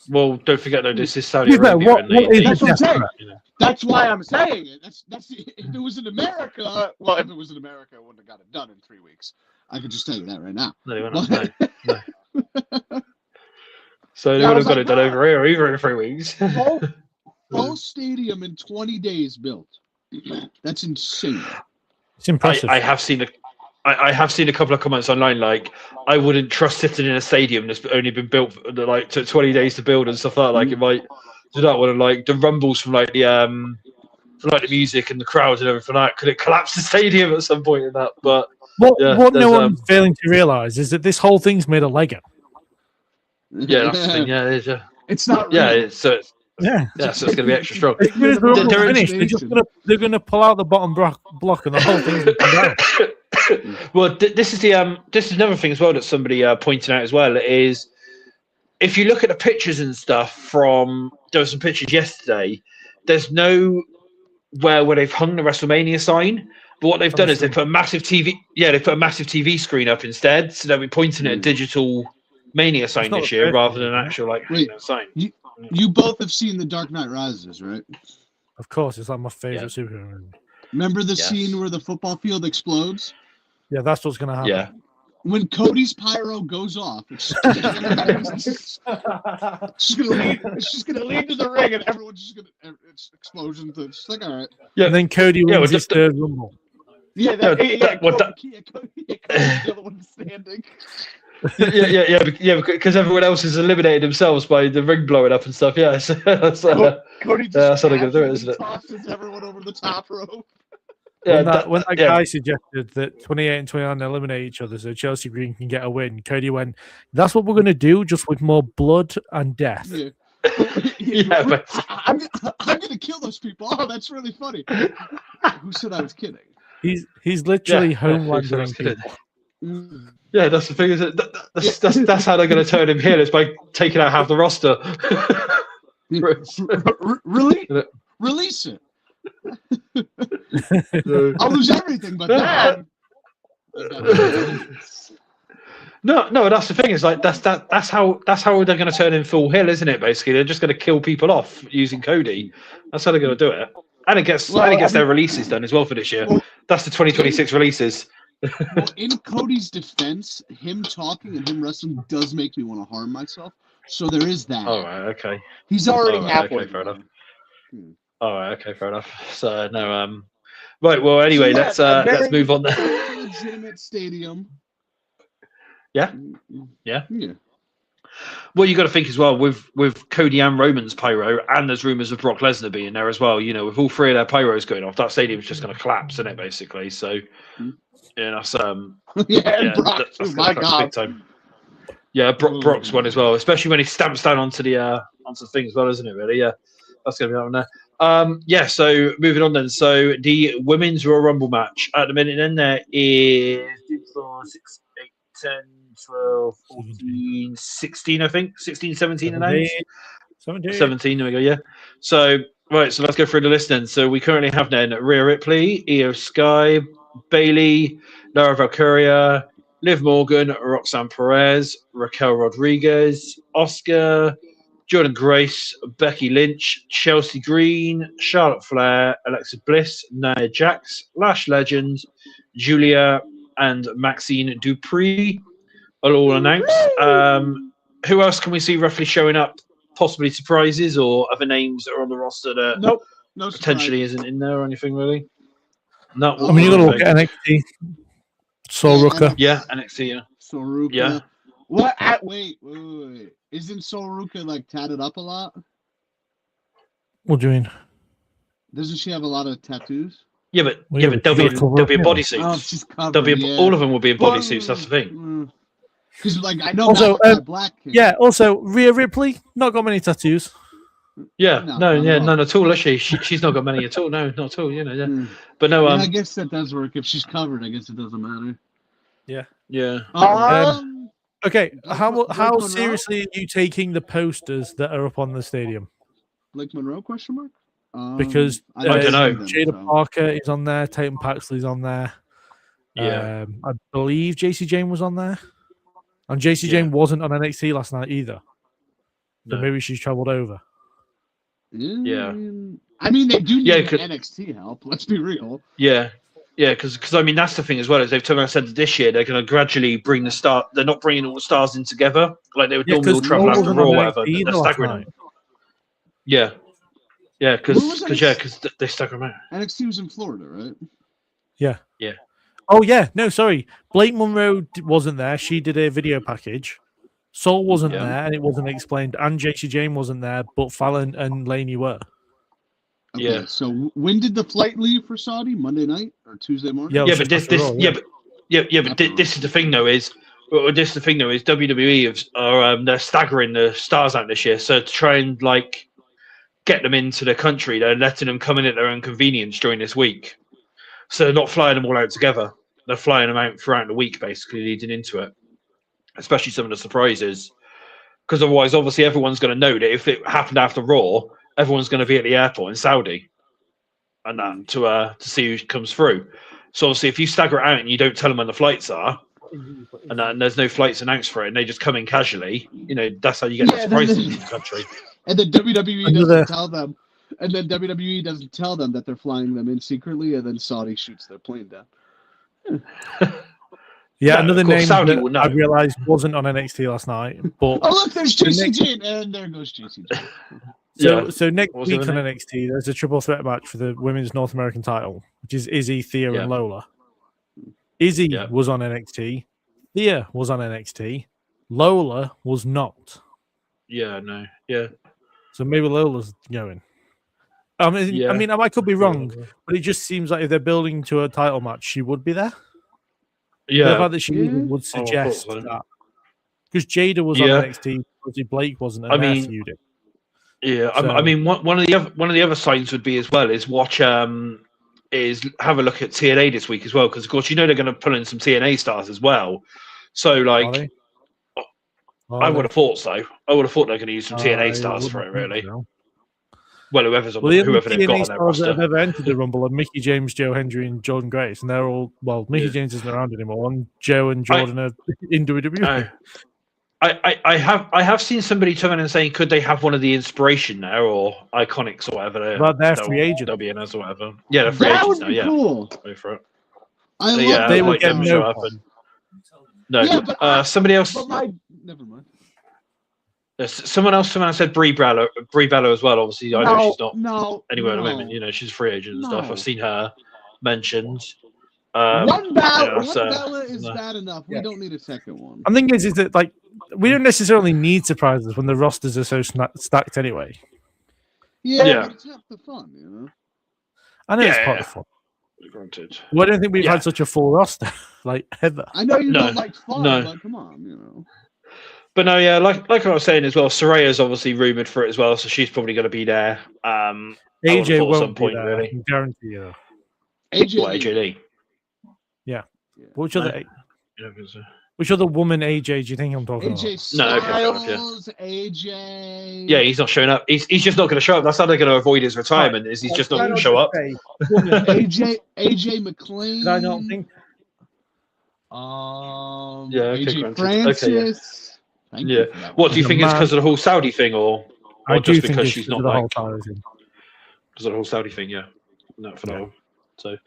Well, don't forget though, this is Saudi Arabia. That's what I'm saying. That's why I'm saying it. If it was in America, it wouldn't have got it done in 3 weeks. I can just tell you that right now. No. So they would have got it done over here either in 3 weeks. Full stadium in 20 days built. That's insane. It's impressive. I have seen a couple of comments online like I wouldn't trust sitting in a stadium that's only been built for, like took 20 days to build and stuff like that. Like it might do that one, like the rumbles from like the music and the crowds and everything like that. Could it collapse the stadium at some point in that? But what no one's failing to realize is that this whole thing's made of Lego. Yeah, that's the thing. Yeah, it is. It's not real. Yeah, so it's going to be extra strong. They're going to pull out the bottom block and the whole thing's going to come down. Well, this is another thing as well that somebody pointed out as well is if you look at the pictures and stuff there were some pictures yesterday. There's no where they've hung the WrestleMania sign. But what they've done is they put a massive TV. Yeah, they put a massive TV screen up instead, so they'll be pointing at a digital Mania sign this year rather than an actual sign. You both have seen The Dark Knight Rises, right? Of course, it's like my favorite superhero movie. Remember the scene where the football field explodes? Yeah, that's what's going to happen. Yeah. When Cody's pyro goes off, it's just gonna lead to the ring, and everyone's just gonna explosions. It's just like, all right. Yeah. And then Cody wins his third rumble. Yeah, Cody's the other one standing. Yeah, because everyone else has eliminated themselves by the ring blowing up and stuff. Yeah, so that's Cody that's how they're gonna do it, isn't it? Tosses everyone over the top rope. Yeah, when that guy suggested that 28 and 29 eliminate each other so Chelsea Green can get a win, Cody went, "That's what we're going to do, just with more blood and death." Yeah, but I'm going to kill those people. Oh, that's really funny. Who said I was kidding? He's literally homelanding people. Yeah, that's the thing. Is that's how they're going to turn him heel, is by taking out half the roster. Really? Release it. I'll lose everything, but that. No, that's the thing. Is like that's how they're going to turn him full heel, isn't it? Basically, they're just going to kill people off using Cody. That's how they're going to do it, and it gets their releases done as well for this year. That's the 2026 releases. Well, in Cody's defense, him talking and him wrestling does make me want to harm myself. So there is that. All right, okay. He's already halfway. Okay, fair enough. All right, okay, fair enough. So no, right. Well, anyway, let's move on then. Legitimate stadium. Yeah. Well, you got to think as well with Cody and Roman's pyro, and there's rumors of Brock Lesnar being there as well. You know, with all three of their pyros going off, that stadium's just going to collapse, isn't it? Basically, so that's Brock, that's my God. big time. Yeah, Brock's one as well, especially when he stamps down onto the thing as well, isn't it? Really, yeah, that's going to be that one there. So moving on then. So the women's Royal Rumble match at the minute, then there is 6, 8, 10, 12, 14, 16, I think. 16, 17 and 8. 17, there we go, yeah. So, right, so let's go through the list then. So we currently have then Rhea Ripley, Io Sky, Bayley, Lara Valkyria, Liv Morgan, Roxanne Perez, Raquel Rodriguez, Asuka, Jordan Grace, Becky Lynch, Chelsea Green, Charlotte Flair, Alexa Bliss, Nia Jax, Lash Legend, Julia, and Maxine Dupree are all announced. Who else can we see roughly showing up? Possibly surprises or other names that are on the roster that no potentially isn't in there or anything really? No. I mean, you got to look at NXT. Sol Ruka. Yeah, NXT. Yeah. Sol Ruka. Yeah. What? Wait. Isn't Sol Ruka like tatted up a lot? What do you mean? Doesn't she have a lot of tattoos? Yeah, but there'll be in bodysuits. Oh, she's covered. All of them will be in bodysuits. That's the thing. Because like I know also, Black. Yeah. Also, Rhea Ripley not got many tattoos. Yeah. None at all. Is she? She's not got many at all. No, not at all. You know. Yeah. But no. I guess that does work. If she's covered, I guess it doesn't matter. Yeah. Yeah. Okay. How seriously are you taking the posters that are up on the stadium? Blake Monroe? Question mark. Because I don't know. Jada Parker is on there. Tatum Paxley's on there. Yeah. I believe JC Jane was on there. And JC Jane wasn't on NXT last night either. So maybe she's traveled over. Yeah. I mean, they do need NXT help. Let's be real. Yeah. Yeah, because I mean, that's the thing as well, is they've turned around and said that this year they're going to gradually bring the star. They're not bringing all the stars in together like they would normally all travel after Raw or whatever. They're staggering them. Yeah. Yeah, because they stagger them out. NXT was in Florida, right? Yeah. Yeah. Oh, yeah. No, sorry. Blake Monroe wasn't there. She did a video package. Sol wasn't there, and it wasn't explained. And JC Jane wasn't there, but Fallon and Laney were. Okay, yeah. So when did the flight leave for Saudi? Monday night or Tuesday morning? But this is the thing though. WWE are they're staggering the stars out this year. So to try and like get them into the country, they're letting them come in at their own convenience during this week. So they're not flying them all out together. They're flying them out throughout the week, basically leading into it. Especially some of the surprises, because otherwise, obviously, everyone's going to know that if it happened after Raw, everyone's going to be at the airport in Saudi. and that to see who comes through. So obviously, if you stagger it out and you don't tell them when the flights are, and there's no flights announced for it, and they just come in casually, that's how you get the surprises in the country. And then WWE doesn't tell them. And then WWE doesn't tell them that they're flying them in secretly, and then Saudi shoots their plane down. Yeah, another name Saudi that I realized wasn't on NXT last night. But oh, look, there's JCG, and there goes JCG. So next week on NXT, there's a triple threat match for the Women's North American title, which is Izzy, Thea, and Lola. Izzy was on NXT. Thea was on NXT. Lola was not. Yeah, no, yeah. So maybe Lola's going. I mean, I could be wrong, but it just seems like if they're building to a title match, she would be there. Yeah, the fact that she would suggest that because Jada was on NXT, Blake wasn't. And I mean, yeah. So, I mean, one of the other signs would be as well is watch is have a look at TNA this week as well, because of course they're going to pull in some TNA stars as well. So like, I would have thought so. I would have thought they're going to use some TNA stars for it, really. So. Well, whoever they've got on their roster. That have ever entered the Rumble are Mickey James, Joe Hendry, and Jordan Grace, and they're all Mickey James isn't around anymore, and Joe and Jordan are in WWE. I have seen somebody turn and saying, could they have one of the Inspiration now or Iconics or whatever? But they're free agents. They'll be in us or whatever. Yeah, they're free agents now. Yeah, cool. Go for it. They would get no. No, somebody else. Never mind. Someone else said Brie Bella as well. Obviously, I know she's not anywhere at the moment. She's a free agent and stuff. I've seen her mentioned. One Bella is bad enough. We don't need a second one. I'm thinking is that like we don't necessarily need surprises when the rosters are so stacked anyway. Yeah. But it's half the fun, I know it's part of the fun. Granted. Well, I don't think we've had such a full roster like ever. I know you don't like fun, but come on, But no, yeah, like I was saying as well, Soraya's obviously rumored for it as well, so she's probably going to be there. AJ won't at some point, really. I can guarantee you. AJ. Yeah. Which other woman AJ do you think I'm talking about? Styles, AJ. Yeah, he's not showing up. He's just not going to show up. That's how they're going to avoid his retirement. Is he's just not going to show up? AJ McLean. Did I not think? AJ Francis. Yeah. What do you think? It's because of the whole Saudi thing, or just because she's not like because of the whole Saudi thing? Yeah. No, for that one. So,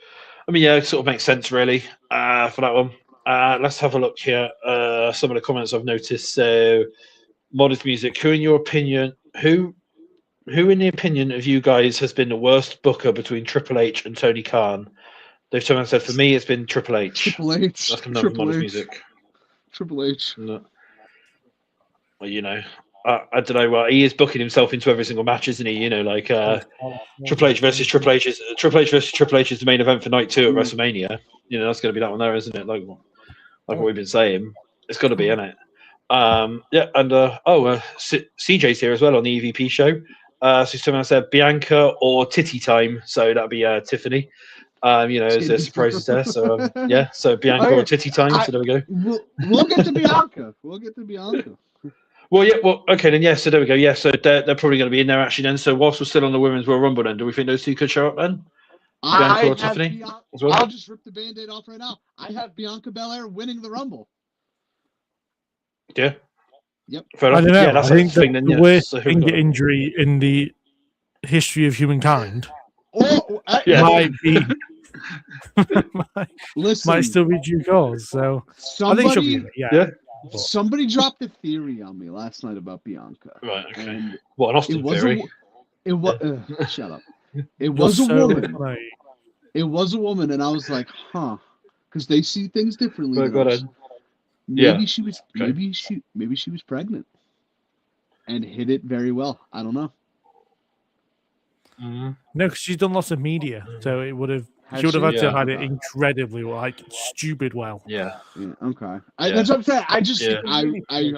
I mean, it sort of makes sense, really, for that one. Let's have a look here. Some of the comments I've noticed. So, Modest Music. Who, in your opinion, who in the opinion of you guys has been the worst booker between Triple H and Tony Khan? They've turned and said, for me, it's been Triple H. Triple H. That's coming up with Modest Music. Triple H. No. Well, I don't know. Well, he is booking himself into every single match, isn't he? Triple H versus Triple H is the main event for night 2 at WrestleMania. That's going to be that one there, isn't it? Like what we've been saying, it's got to be, isn't it? And CJ's here as well on the EVP show. So someone said Bianca or Titty Time, so that'd be Tiffany. There's surprises there. So so Bianca or Titty Time. So there we go. We'll get to Bianca. Well, yeah. Well, okay then. Yeah. So there we go. Yeah. So they're probably going to be in there actually then. So whilst we're still on the Women's Royal Rumble, then do we think those two could show up then? Bianca or Tiffany? I'll just rip the Band-Aid off right now. I have Bianca Belair winning the Rumble. Yeah. Yep. Fair enough. I don't know. Yeah, that's I think the worst finger injury in the history of humankind might be. might still be due cause. So I think she'll be. Yeah. Somebody dropped a theory on me last night about Bianca. Right. Okay. What an Austin theory? Shut up. It was a woman. Funny. It was a woman, and I was like, because they see things differently. Maybe she was. Okay. Maybe she was pregnant, and hid it very well. I don't know. No, because she's done lots of media, so it would have. She would have had to hide it incredibly, stupid well. Yeah. Okay. That's what I'm saying. I just, I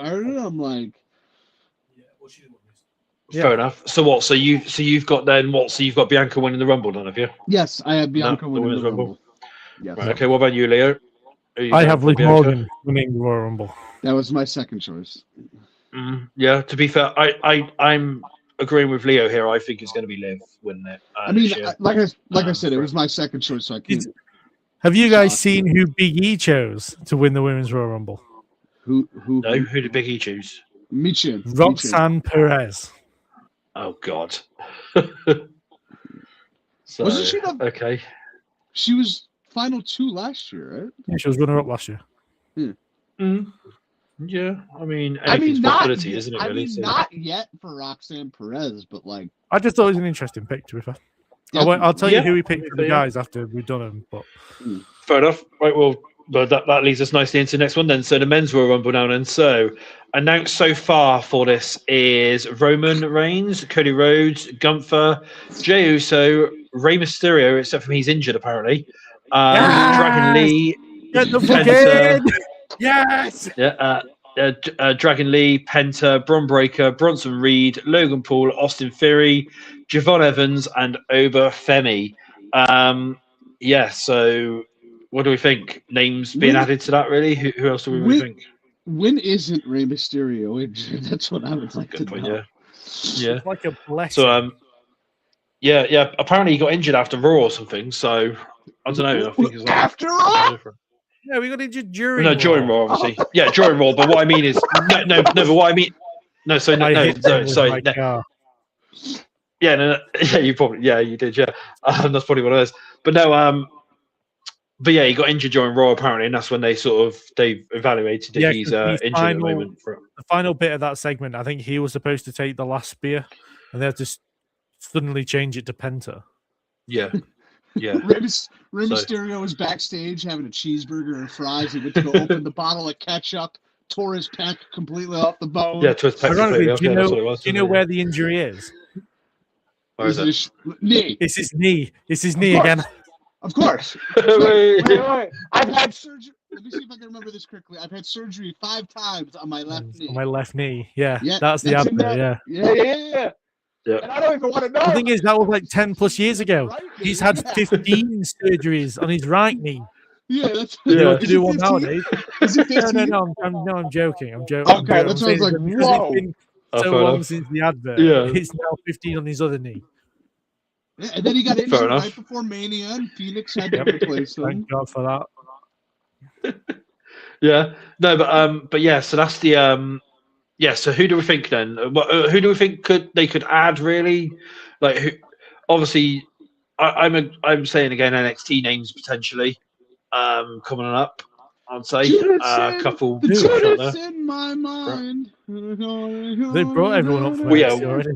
heard it. I'm like, fair enough. So what? So you've got then what? So you've got Bianca winning the Rumble, then have you? Yes, I have Bianca winning the Rumble. Yes. Right, okay. What about you, Leo? I have Liv Morgan winning the Royal Rumble. That was my second choice. Yeah. To be fair, I'm agreeing with Leo here. I think it's going to be Liv winning it. I mean, this year. like I said, it was my second choice, so I can't. Have you guys seen who Big E chose to win the Women's Royal Rumble? Who did Big E choose? Michin. Roxanne Perez. Oh God. So, Wasn't she the? Okay. She was final 2 last year, right? Yeah, she was runner-up last year. Yeah, I mean, anything's possibility, isn't it? Really? Not yet for Roxanne Perez, but like, I just thought it was an interesting pick, to be fair. I'll tell you who we picked for the guys after we've done them. But fair enough. Right. Well, that leads us nicely into the next one then. So the men's Royal Rumble now then. So announced so far for this is Roman Reigns, Cody Rhodes, Gunther, Jey Uso, Rey Mysterio, except for he's injured apparently. Dragon Lee. Get the fuck in! Yes. Yeah. Dragon Lee, Penta, Bron Breakker, Bronson Reed, Logan Paul, Austin Theory, Javon Evans, and Oba Femi. So what do we think? Names being added to that, really? Who else do we think? When isn't Rey Mysterio injured? That's what I would like to know. Yeah. It's like a blessing. So, yeah. Apparently, he got injured after Raw or something. So I don't know. I think it's like after Raw. Yeah, we got injured during. No, during Raw, obviously. Yeah, during Raw. But what I mean is, no. But what I mean, sorry. Yeah, you probably, you did, yeah. That's probably what it is. But no, but yeah, he got injured during Raw apparently, and that's when they evaluated that he's injured at the moment. The final bit of that segment, I think he was supposed to take the last spear, and they had to suddenly change it to Penta. Yeah. Yeah. Rey Mysterio was backstage having a cheeseburger and fries. He went to go open the bottle of ketchup, tore his pec completely off the bone. Yeah, tore his pec completely off. Do you know where the injury is? Where is it? Knee. It's his knee. It's his knee again. Of course. Wait. I've had surgery. Let me see if I can remember this correctly. I've had surgery 5 times on my left knee. On my left knee. Yeah, that's the advert. Yeah. And I don't even want to know. The thing is, that was like 10 plus years ago. He's had 15 surgeries on his right knee. Yeah, that's what to do one nowadays. Is it 15? No, I'm joking. Okay, that sounds like whoa. It's been so long since the advert. Yeah. He's now 15 on his other knee. Yeah, and then he got injured right before Mania, and Phoenix had to replace him. Thank God for that. Yeah, no, but yeah. So that's the yeah. So who do we think then? Who do we think they could add really? Like, who? Obviously, I'm saying again NXT names potentially coming up. I'd say a couple. Judas in my mind. They brought everyone up for NXT already.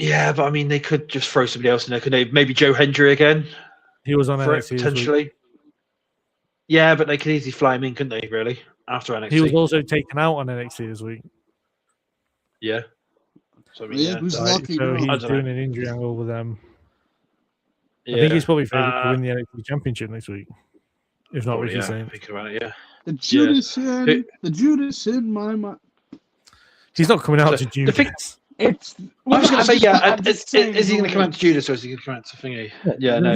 Yeah, but I mean, they could just throw somebody else in there. Could they? Maybe Joe Hendry again. He was on NXT potentially. Yeah, but they could easily fly him in, couldn't they? Really, after NXT. He was also taken out on NXT this week. Yeah. So I mean, who's lucky? So he's doing an injury angle with them. I think he's probably favourite to win the NXT Championship next week. If not, Ricky Saints. Thinking about it, yeah. The Judas in my mind. He's not coming out to Judas. I was going to say, is he going to come out to Judas or is he going to come out to Thingy? Yeah, no.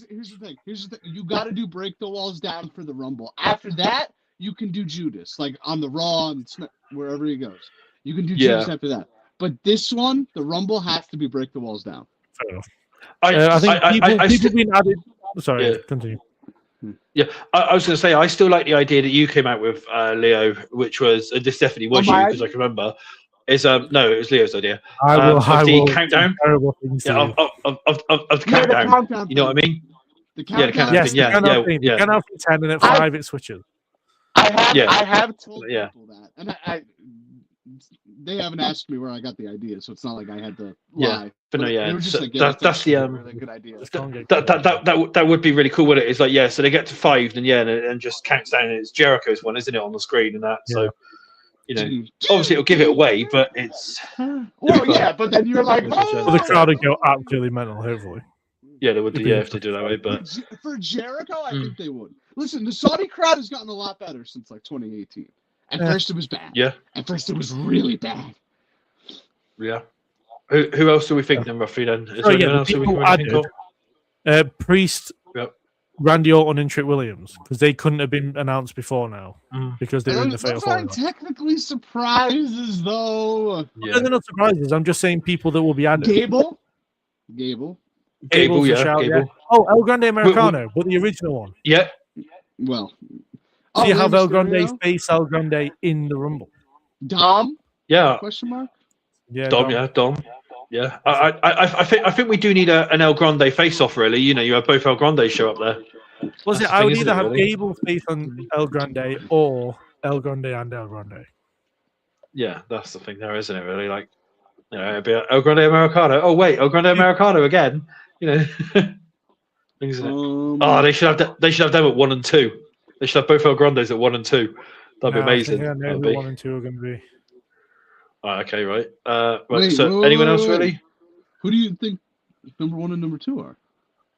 Here's the thing. You got to do Break the Walls Down for the Rumble. After that, you can do Judas, like on the Raw and wherever he goes. You can do Judas after that. But this one, the Rumble has to be Break the Walls Down. Fair enough. I think people being added. Sorry, continue. Yeah, I was going to say, I still like the idea that you came out with, Leo, which was, this definitely was you, because I can remember. No, it was Leo's idea. I will countdown. Of the countdown. You know what I mean? The countdown. Yes, the countdown thing. The countdown from 10 and at 5 it switches. I have told people that, and they haven't asked me where I got the idea, so it's not like I had to lie. But no, they were just like, that's the really good idea. That would be really cool, wouldn't it? It's like, so they get to 5, then and just counts down, and it's Jericho's one, isn't it, on the screen and that? So. You know, obviously it'll give it away, but it's. But then you're like, well, the crowd would go absolutely mental, hopefully. Yeah, they would. Yeah, if they do that way, but for Jericho, I think they would. Listen, the Saudi crowd has gotten a lot better since like 2018. At first, it was bad. Yeah. At first, it was really bad. Yeah. Who else do we think then, roughly? Then is there anyone else we can think of? Priest, Randy Orton and Trick Williams because they couldn't have been announced before now Mm. because they were in the Fatal Those Four. aren't technically surprises, though. Yeah. They're not surprises. I'm just saying people that will be added. Gable. Gable, Gable's a yeah, shout, Gable. yeah. Oh, El Grande Americano, but the original one. Yeah. Well. Do you Rey have El Mysterio? Grande face El Grande in the Rumble? Dom? Yeah. Question mark? Yeah, Dom, yeah, Dom. Yeah. I think we do need an El Grande face off, really. You know, you have both El Grandes show up there. Was That's it? the I thing, would isn't either it, have really? Gable face on El Grande or El Grande and El Grande. Yeah, that's the thing there, isn't it, really? Like, you know, it'd be El Grande Americano. Oh, wait, El Grande Americano again. You know, things, isn't it? Oh, they should have them at 1 and 2. They should have both El Grandes at 1 and 2. That'd be amazing. I think I know That'd who be. 1 and 2 are going to be. Okay, right. Right. Wait, So, wait, anyone wait, else wait. really? Who do you think number 1 and number 2 are?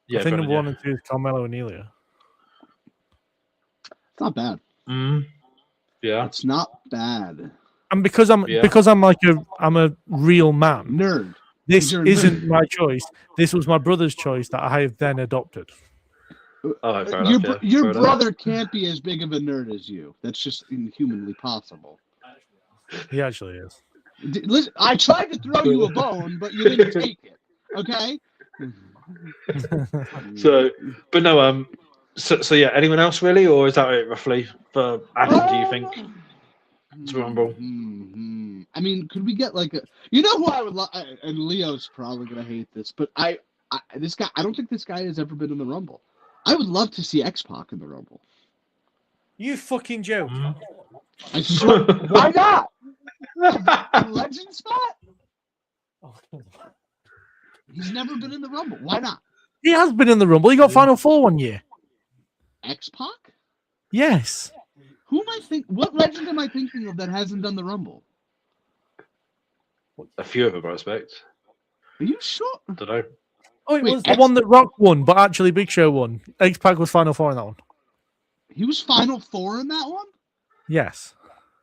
Yeah, I think go number on, 1 and 2 is Carmelo and Elia. It's not bad. Yeah. It's not bad. And because I'm a real man. Nerd. This You're a isn't nerd. my choice. This was my brother's choice that I have then adopted. Oh, fair Your, enough, yeah. your Fair enough. brother can't be as big of a nerd as you. That's just inhumanly possible. He actually is. Listen, I tried to throw you a bone, but you didn't take it. Okay? So, but no, so yeah. Anyone else really, or is that it roughly for Adam? Do you think? To Rumble. I mean, could we get like a? You know who I would love, and Leo's probably gonna hate this, but this guy. I don't think this guy has ever been in the Rumble. I would love to see X-Pac in the Rumble. You fucking joke. I swear, why not? Legend spot. He's never been in the Rumble. Why not? He has been in the Rumble. He got Final Four 1 year. X-Pac? Yes. Who am I think? What legend am I thinking of that hasn't done the Rumble? A few of them, I expect. Are you sure? Don't know. Oh, it Wait, was the one that Rock won, but actually Big Show won. X-Pac was Final Four in that one. He was Final Four in that one? Yes.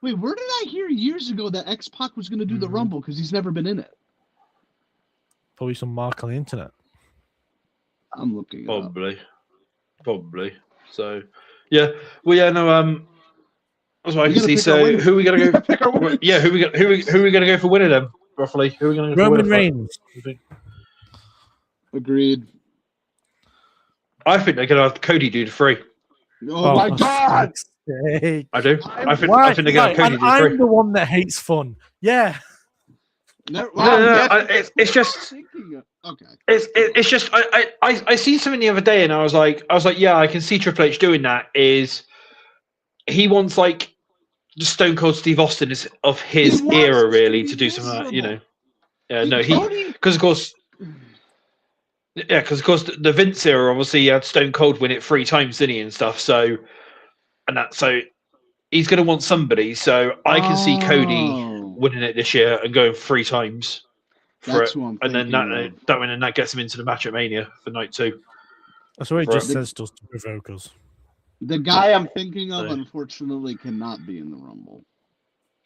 Wait, where did I hear years ago that X-Pac was going to do the Rumble because he's never been in it? Probably some mark on the internet. I'm looking it up. Probably. So, yeah. Well, yeah. No. That's what I We can gotta see. pick our So, winners. who are we gonna We go? gotta pick our winners. Yeah. Who we gonna go for winning them? Roughly. Who are we gonna go for Roman winning? Reigns. Agreed. I think they're gonna have Cody do the 3. Oh, my God! I do. I think Why? they're gonna have Cody And do I'm 3. the one that hates fun. Yeah. No, it's just. Okay. It's just I seen something the other day and I was like yeah, I can see Triple H doing that. Is he wants like the Stone Cold Steve Austin of his He wants era to really be to do some of that, you know. Yeah, Hey, no, Cody- because of course the Vince era obviously he had Stone Cold win it 3 times, didn't he, and stuff. So he's gonna want somebody. So I can see Cody winning it this year and going 3 times. That's For it, who I'm and then thinking of. that gets him into the match at Mania for night 2. That's what he Right. just says just to provoke us. The guy I'm thinking of, So- unfortunately, cannot be in the Rumble.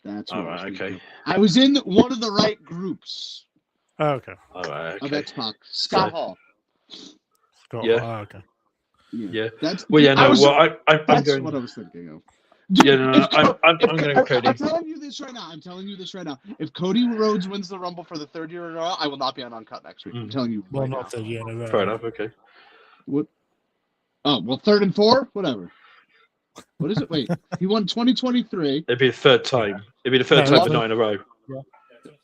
That's what All I was right, thinking okay. of. I was in one of the right groups Oh, okay. All right, of okay. X-Pac. Scott Hall. Scott, Yeah. oh, okay. Yeah. That's, Well, yeah, no. I was- I'm that's going. what I was thinking of. Yeah, no, if I'm going to go Cody. I'm telling you this right now. If Cody Rhodes wins the Rumble for the 3rd year in a row, I will not be on Uncut next week. I'm telling you. Well, right not now. 3rd year in a row. Fair enough. Okay. What? Oh, well, 3rd and 4? Whatever. What is it? Wait. He won 2023. It'd be the 3rd time. It'd be the 3rd No, time, but not in a row.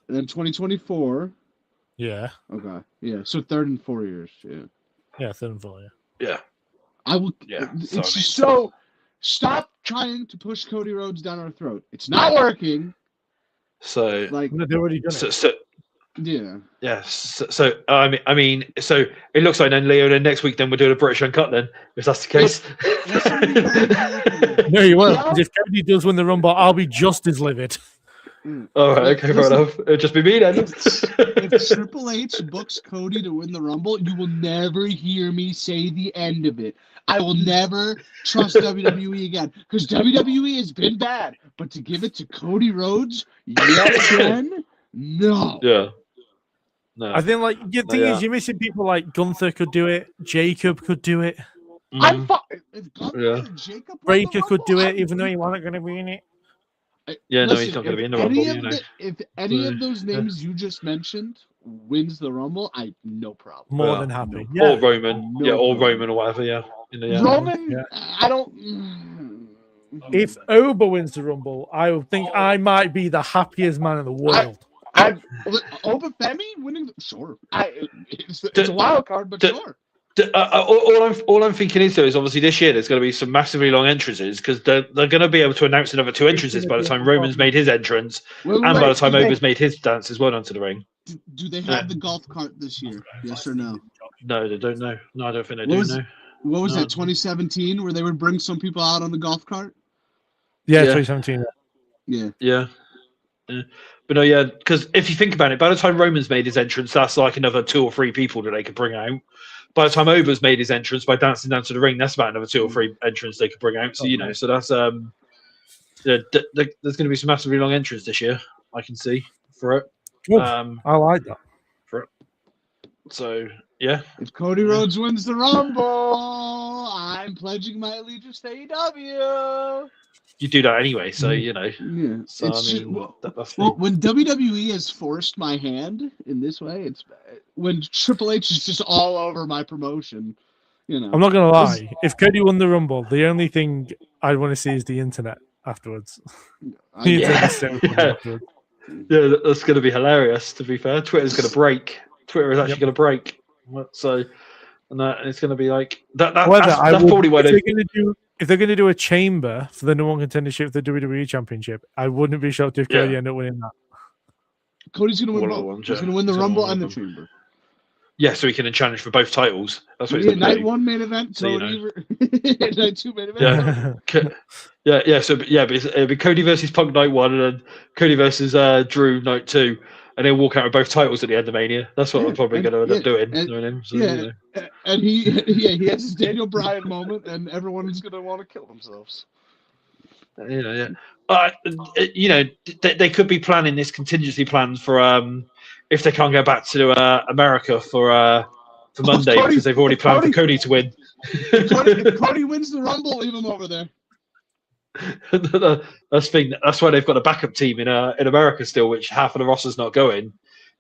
And then 2024. Yeah. Okay. Yeah. So 3rd and 4 years. Yeah. Yeah, 3rd and 4, yeah. Yeah. I will. Yeah, It's so I mean- so. Stop trying to push Cody Rhodes down our throat. It's not working. So, Like, They've already done it. so yeah. yeah. So I mean, so it looks like then Leo. Then next week, then we're doing a British Uncut. Then, if that's the case. No, you won't. 'Cause if Cody does win the Rumble, I'll be just as livid. All right. Okay. Fair enough. It'll just be me then. If Triple H books Cody to win the Rumble, you will never hear me say the end of it. I will never trust WWE again because WWE has been bad, but to give it to Cody Rhodes yet again, no. Yeah. No. I think, like, the thing is, you're missing people like Gunther could do it, Jacob could do it. I'm fine. If Gunther Yeah. and Jacob won Breaker the could do Rumble, it, even though he wasn't going to be in it. Yeah, no, listen, he's not going to if be in the any Rumble. of if any So, of those names you just mentioned wins the Rumble, I no problem. More Yeah. than happy. No. Yeah. Or Roman. No Yeah, or problem. Roman or whatever. Yeah. Yeah. Roman, Yeah. I don't. If Oba wins the Rumble, I would think I might be the happiest man in the world. Obafemi winning, sure. It's a wild card, but sure. All I'm thinking is though is obviously this year there's going to be some massively long entrances because they're going to be able to announce another 2 entrances by the time Roman's made his entrance and by the time Oba's made his dance as well onto the ring. Do they have the golf cart this year? Yes or no? No, they don't know. No, I don't think they do. No. What was that? 2017, where they would bring some people out on the golf cart? Yeah, Yeah. 2017. Yeah. But no, yeah, because if you think about it, by the time Roman's made his entrance, that's like another 2 or 3 people that they could bring out. By the time Oba's made his entrance by dancing down to the ring, that's about another 2 or 3 entrants they could bring out. So so that's there's going to be some massively long entrance this year. I can see for it. Oof, I like that. For it. So yeah. If Cody Rhodes wins the Rumble, I'm pledging my allegiance to AEW. You do that anyway, so Yeah. So It's I mean, that's well, when WWE has forced my hand in this way, it's when Triple H is just all over my promotion. I'm not gonna lie. If Cody won the Rumble, the only thing I'd want to see is the internet afterwards. Yeah, that's going to be hilarious. To be fair, Twitter's going to break. Twitter is actually going to break. So, and it's going to be like that. That's probably why if they're going to do a chamber for the #1 contendership, the WWE Championship, I wouldn't be shocked if Cody ended up winning that. Cody's going to win both. He's going to win the Rumble and the Chamber. Yeah, so he can challenge for both titles. That's what he's going to do. Night 1 main event, Cody. Night 2 main event. Yeah. So it'll be Cody versus Punk Night 1, and then Cody versus Drew Night 2, and then walk out with both titles at the end of Mania. That's what we're probably going to end up doing. And he has his Daniel Bryan moment, and everyone is going to want to kill themselves. They could be planning this contingency plan for if they can't go back to America for Monday because they've already planned for Cody to win. If Cody wins the Rumble, leave him over there. That's why they've got a backup team in America still, which half of the roster's not going,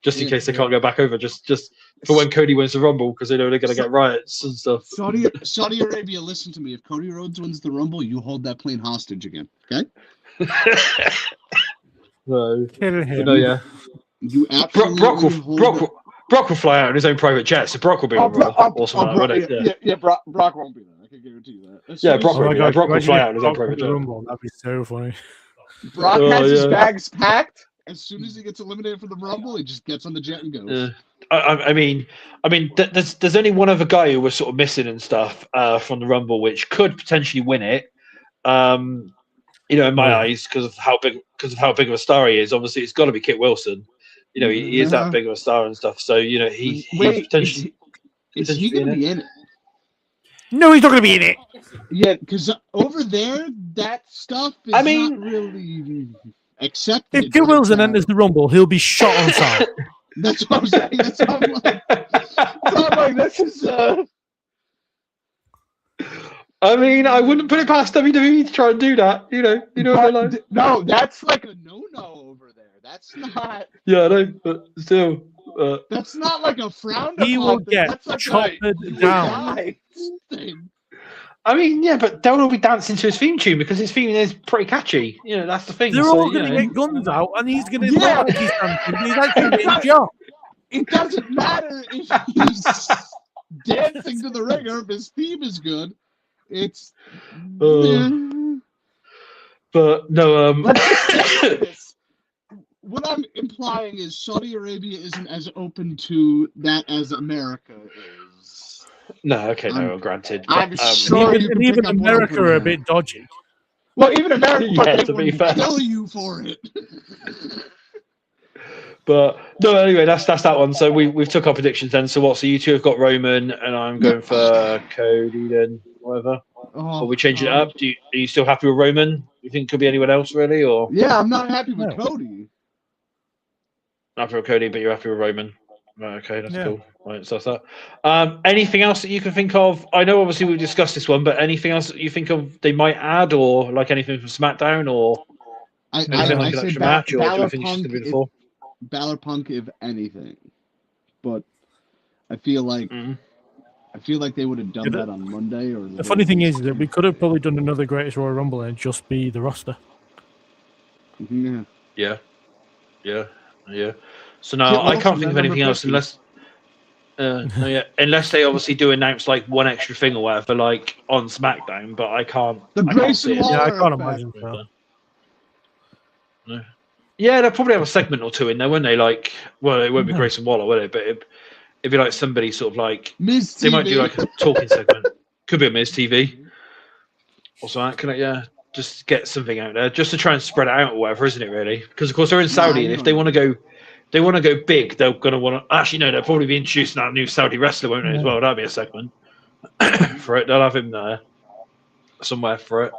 just in case they can't go back over, just for when Cody wins the Rumble, because they know they're going to get riots and stuff. Saudi Arabia, listen to me. If Cody Rhodes wins the Rumble, you hold that plane hostage again, okay? Yeah. You absolutely Brock will fly out in his own private jet, so Brock will be on Raw or something like that. Yeah, Brock won't be there. I can guarantee you that. Brock will fly out in his own private jet. That'd be so funny. Brock has his bags packed. As soon as he gets eliminated from the Rumble, he just gets on the jet and goes. I mean, there's only one other guy who was sort of missing and stuff from the Rumble, which could potentially win it. In my eyes, because of how big of a star he is. Obviously, it's got to be Kit Wilson. He is that big of a star and stuff. So he's potentially. Is he going to be in it? No, he's not going to be in it. Yeah, because over there, that stuff is not really accepted. If Kit Wilson enters the Rumble, he'll be shot on sight. That's what I'm saying. That's what I'm like. This is. I mean, I wouldn't put it past WWE to try and do that. No, that's like a no-no over there. That's not. Yeah, I know, but still. That's not like a frown. He will get chopped down. Thing. I mean, yeah, but Del will be dancing to his theme tune because his theme is pretty catchy. That's the thing. They're all going to get guns out, and he's going to look like he's dancing. He's actually getting shot. It doesn't matter if he's dancing to the ring or if his theme is good. It's. But no. What I'm implying is Saudi Arabia isn't as open to that as America is. No, okay, granted. I'm sure even America are a bit dodgy. Well, even America, yeah, to be fair, kill you for it. But no, anyway, that's that one. So we've took our predictions then. So what? So you two have got Roman, and I'm going for Cody. Then whatever. Are we changing it up? Are you still happy with Roman? You think it could be anyone else really, or? Yeah, I'm not happy with Cody. Not happy with Cody, but you're happy with Roman. Right, okay, that's Yeah. cool. Right, so that's that. Anything else that you can think of? I know obviously we've discussed this one, but anything else that you think of they might add, or like anything from SmackDown, or anything like an say extra match, or do Balor you think it's just Punk, going to be the four? Balor Punk, if anything. But I feel like they would have done that on Monday. Or the funny thing is that we could have probably done another Greatest Royal Rumble and just be the roster. Yeah. Yeah. So no, I can't think of anything else unless unless they obviously do announce like one extra thing or whatever, like on SmackDown. But I can't. The I can't see Grayson it. Waller Yeah, I can't effect. imagine so. No. Yeah, they'll probably have a segment or two in there, won't they? Like, well, it won't be Grayson Waller, will it? But it'd be like somebody sort of like Miz they might TV. do like a talking segment. Could be a Miz TV or something. Can I? Just get something out there, just to try and spread it out or whatever, isn't it? Really, because of course they're in Saudi, and if they want to go. They want to go big. They're going to want to. Actually, no. They'll probably be introducing that new Saudi wrestler, won't they? As well, that'll be a segment for it. They'll have him there somewhere for it.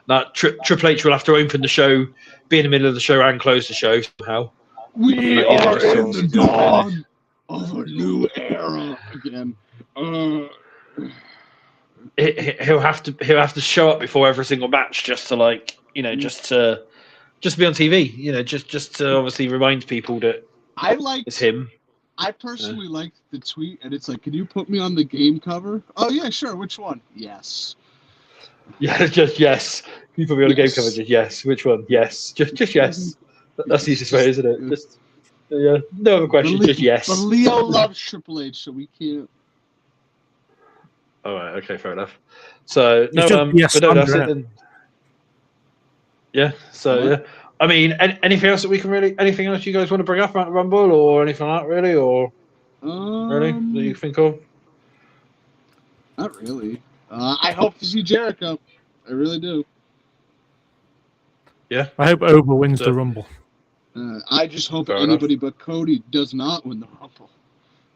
That Triple H will have to open the show, be in the middle of the show, and close the show somehow. We are in the dawn of a new era again. He'll have to show up before every single match just to just to be on TV. Just to obviously remind people that it's him. I personally liked the tweet, and it's like, "Can you put me on the game cover?" Oh yeah, sure. Which one? Yes. Yeah, just yes. Can you put me on the game cover? Just yes. Which one? Yes. Just yes. That's the easiest way, isn't it? Just no other question. Just yes. But Leo loves Triple H, so we can't. All right. Okay. Fair enough. So It's just but no, that's standard, it then. Yeah. So yeah. I mean, anything else that we can anything else you guys want to bring up about the Rumble or anything like that, really, or really that you think of? Not really. I hope to see Jericho. I really do. Yeah. I hope Oba wins the Rumble. I just hope Fair anybody but Cody does not win the Rumble.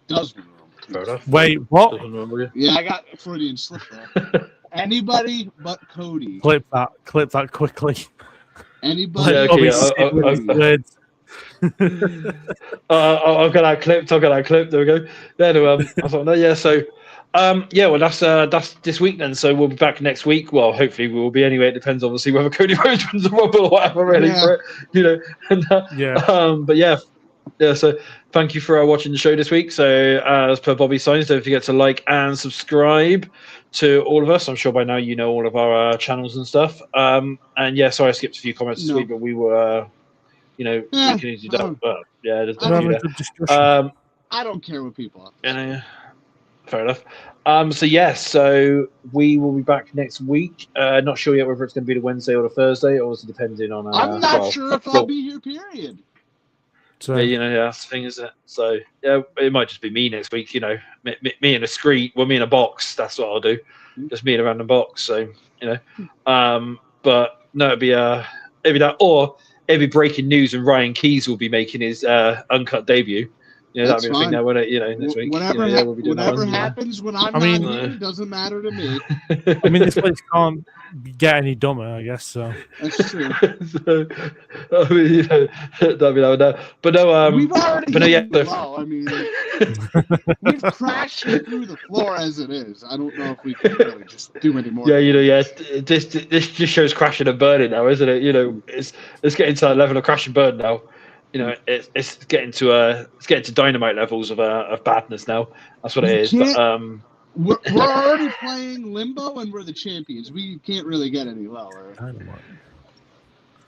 Does win the Rumble. Fair enough. Wait, what? Yeah, I got a Freudian slip there. Anybody but Cody. Clip that quickly. Anybody. Yeah, okay, I'll get that clipped. There we go. I thought, no, yeah. So, well, that's this week then. So we'll be back next week. Well, hopefully we will be anyway. It depends, obviously, whether Cody Rhodes wins the Rumble or whatever, really. Yeah. For it, And, but yeah. So thank you for watching the show this week. So as per Bobby's signs, don't forget to like and subscribe to all of us. I'm sure by now you know all of our channels and stuff. And yeah, sorry I skipped a few comments this week, but we were, we can easily do that. But yeah, there's I don't care what people have. Yeah, fair enough. So we will be back next week. Not sure yet whether it's going to be the Wednesday or the Thursday, or depending on. I'm not sure if I'll be here. Period. So that's the thing, isn't it? So yeah, it might just be me next week. Me in a screen, me in a box. That's what I'll do. Just me in a random box. So but no, it'd be that, or it'd be breaking news, and Ryan Keys will be making his Uncut debut. That'd be a thing now, wouldn't it? Next week. Whatever happens when I'm not here doesn't matter to me. I mean, this place can't get any dumber, I guess. So that's true. That'd be that. But no, we've already. But no, yeah. I mean, we've crashed through the floor as it is. I don't know if we can really just do any more. Yeah, This just shows crashing and burning now, isn't it? It's getting to that level of crash and burn now. It's getting to dynamite levels of badness now. That's what it is. But we're already playing limbo, and we're the champions. We can't really get any lower.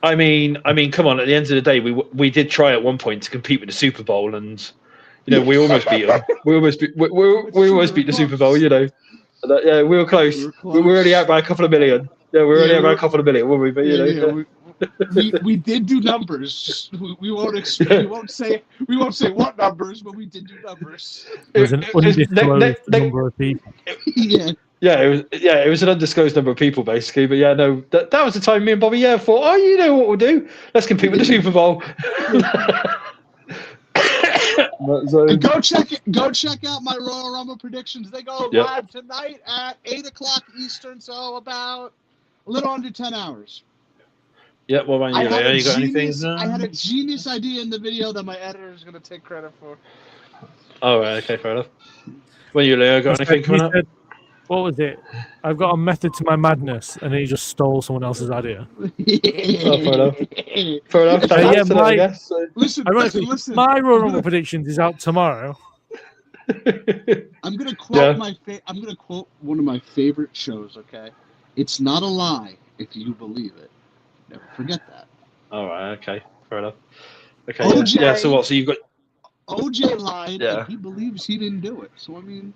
I mean, come on. At the end of the day, we did try at one point to compete with the Super Bowl, and we almost beat them. We almost beat the Super Bowl. Yeah, we were close. We were only out by a couple of million. Yeah, we were only out by a couple of million, weren't we? But we did do numbers. We won't say what numbers, but we did do numbers. It was an undisclosed number of people. It was an undisclosed number of people, basically. But yeah, no, that was the time me and Bobby thought, you know what we'll do? Let's compete with the Super Bowl. And go check out my Royal Rumble predictions. They go live tonight at 8:00 Eastern, so about a little under 10 hours. Yeah, what about you? You got anything? I had a genius idea in the video that my editor is going to take credit for. All right. Okay. Fair enough. When you, Leo, got anything coming up? What was it? I've got a method to my madness, and then he just stole someone else's idea. Oh, fair enough. Fair enough. Yeah, I guess. So. Listen, listen. My Royal Rumble predictions is out tomorrow. I'm gonna quote I'm gonna quote one of my favorite shows. Okay, it's not a lie if you believe it. Never forget that. All right. Okay. Fair enough. Okay. OJ, yeah. So what? So you've got OJ lied, Yeah. and he believes he didn't do it. So I mean.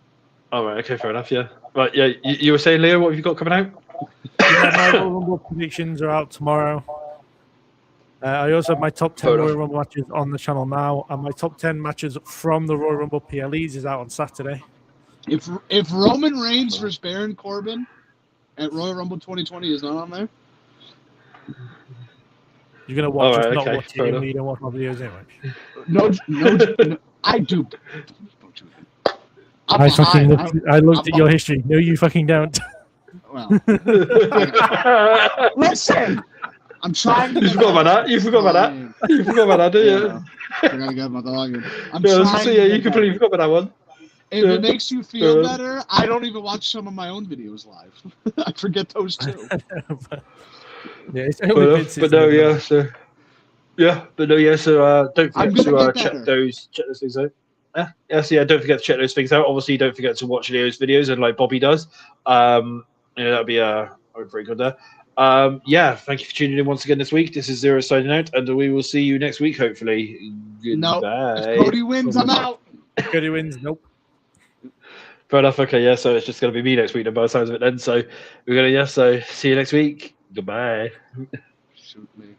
All right. Okay. Fair enough. Yeah. Right. Yeah. You were saying, Leo, what have you got coming out? Yeah, my Royal Rumble predictions are out tomorrow. I also have my top 10 Royal Rumble matches on the channel now, and my top 10 matches from the Royal Rumble PLEs is out on Saturday. If Roman Reigns versus Baron Corbin at Royal Rumble 2020 is not on there, you're gonna watch right, not okay, watch it, even though you don't watch my videos anyway. no, I do. I looked at your history. No, you fucking don't. Well, listen. I'm trying to. You forgot about that. You forgot about that. You forgot about that, didn't you? I gotta get my dog in. You completely forgot about that one. If it makes you feel better, I don't even watch some of my own videos live. I forget those too. But no, yeah. So don't forget to check those things out. Yeah, don't forget to check those things out. Obviously, don't forget to watch Leo's videos, and like Bobby does. That'll be very good there. Thank you for tuning in once again this week. This is Zero signing out, and we will see you next week, hopefully. Goodbye. No, if Cody wins, I'm out. Cody wins, nope. Fair enough. Okay, yeah. So it's just going to be me next week, then, by the sounds of it. Then, so we're gonna see you next week. Goodbye. Shoot me.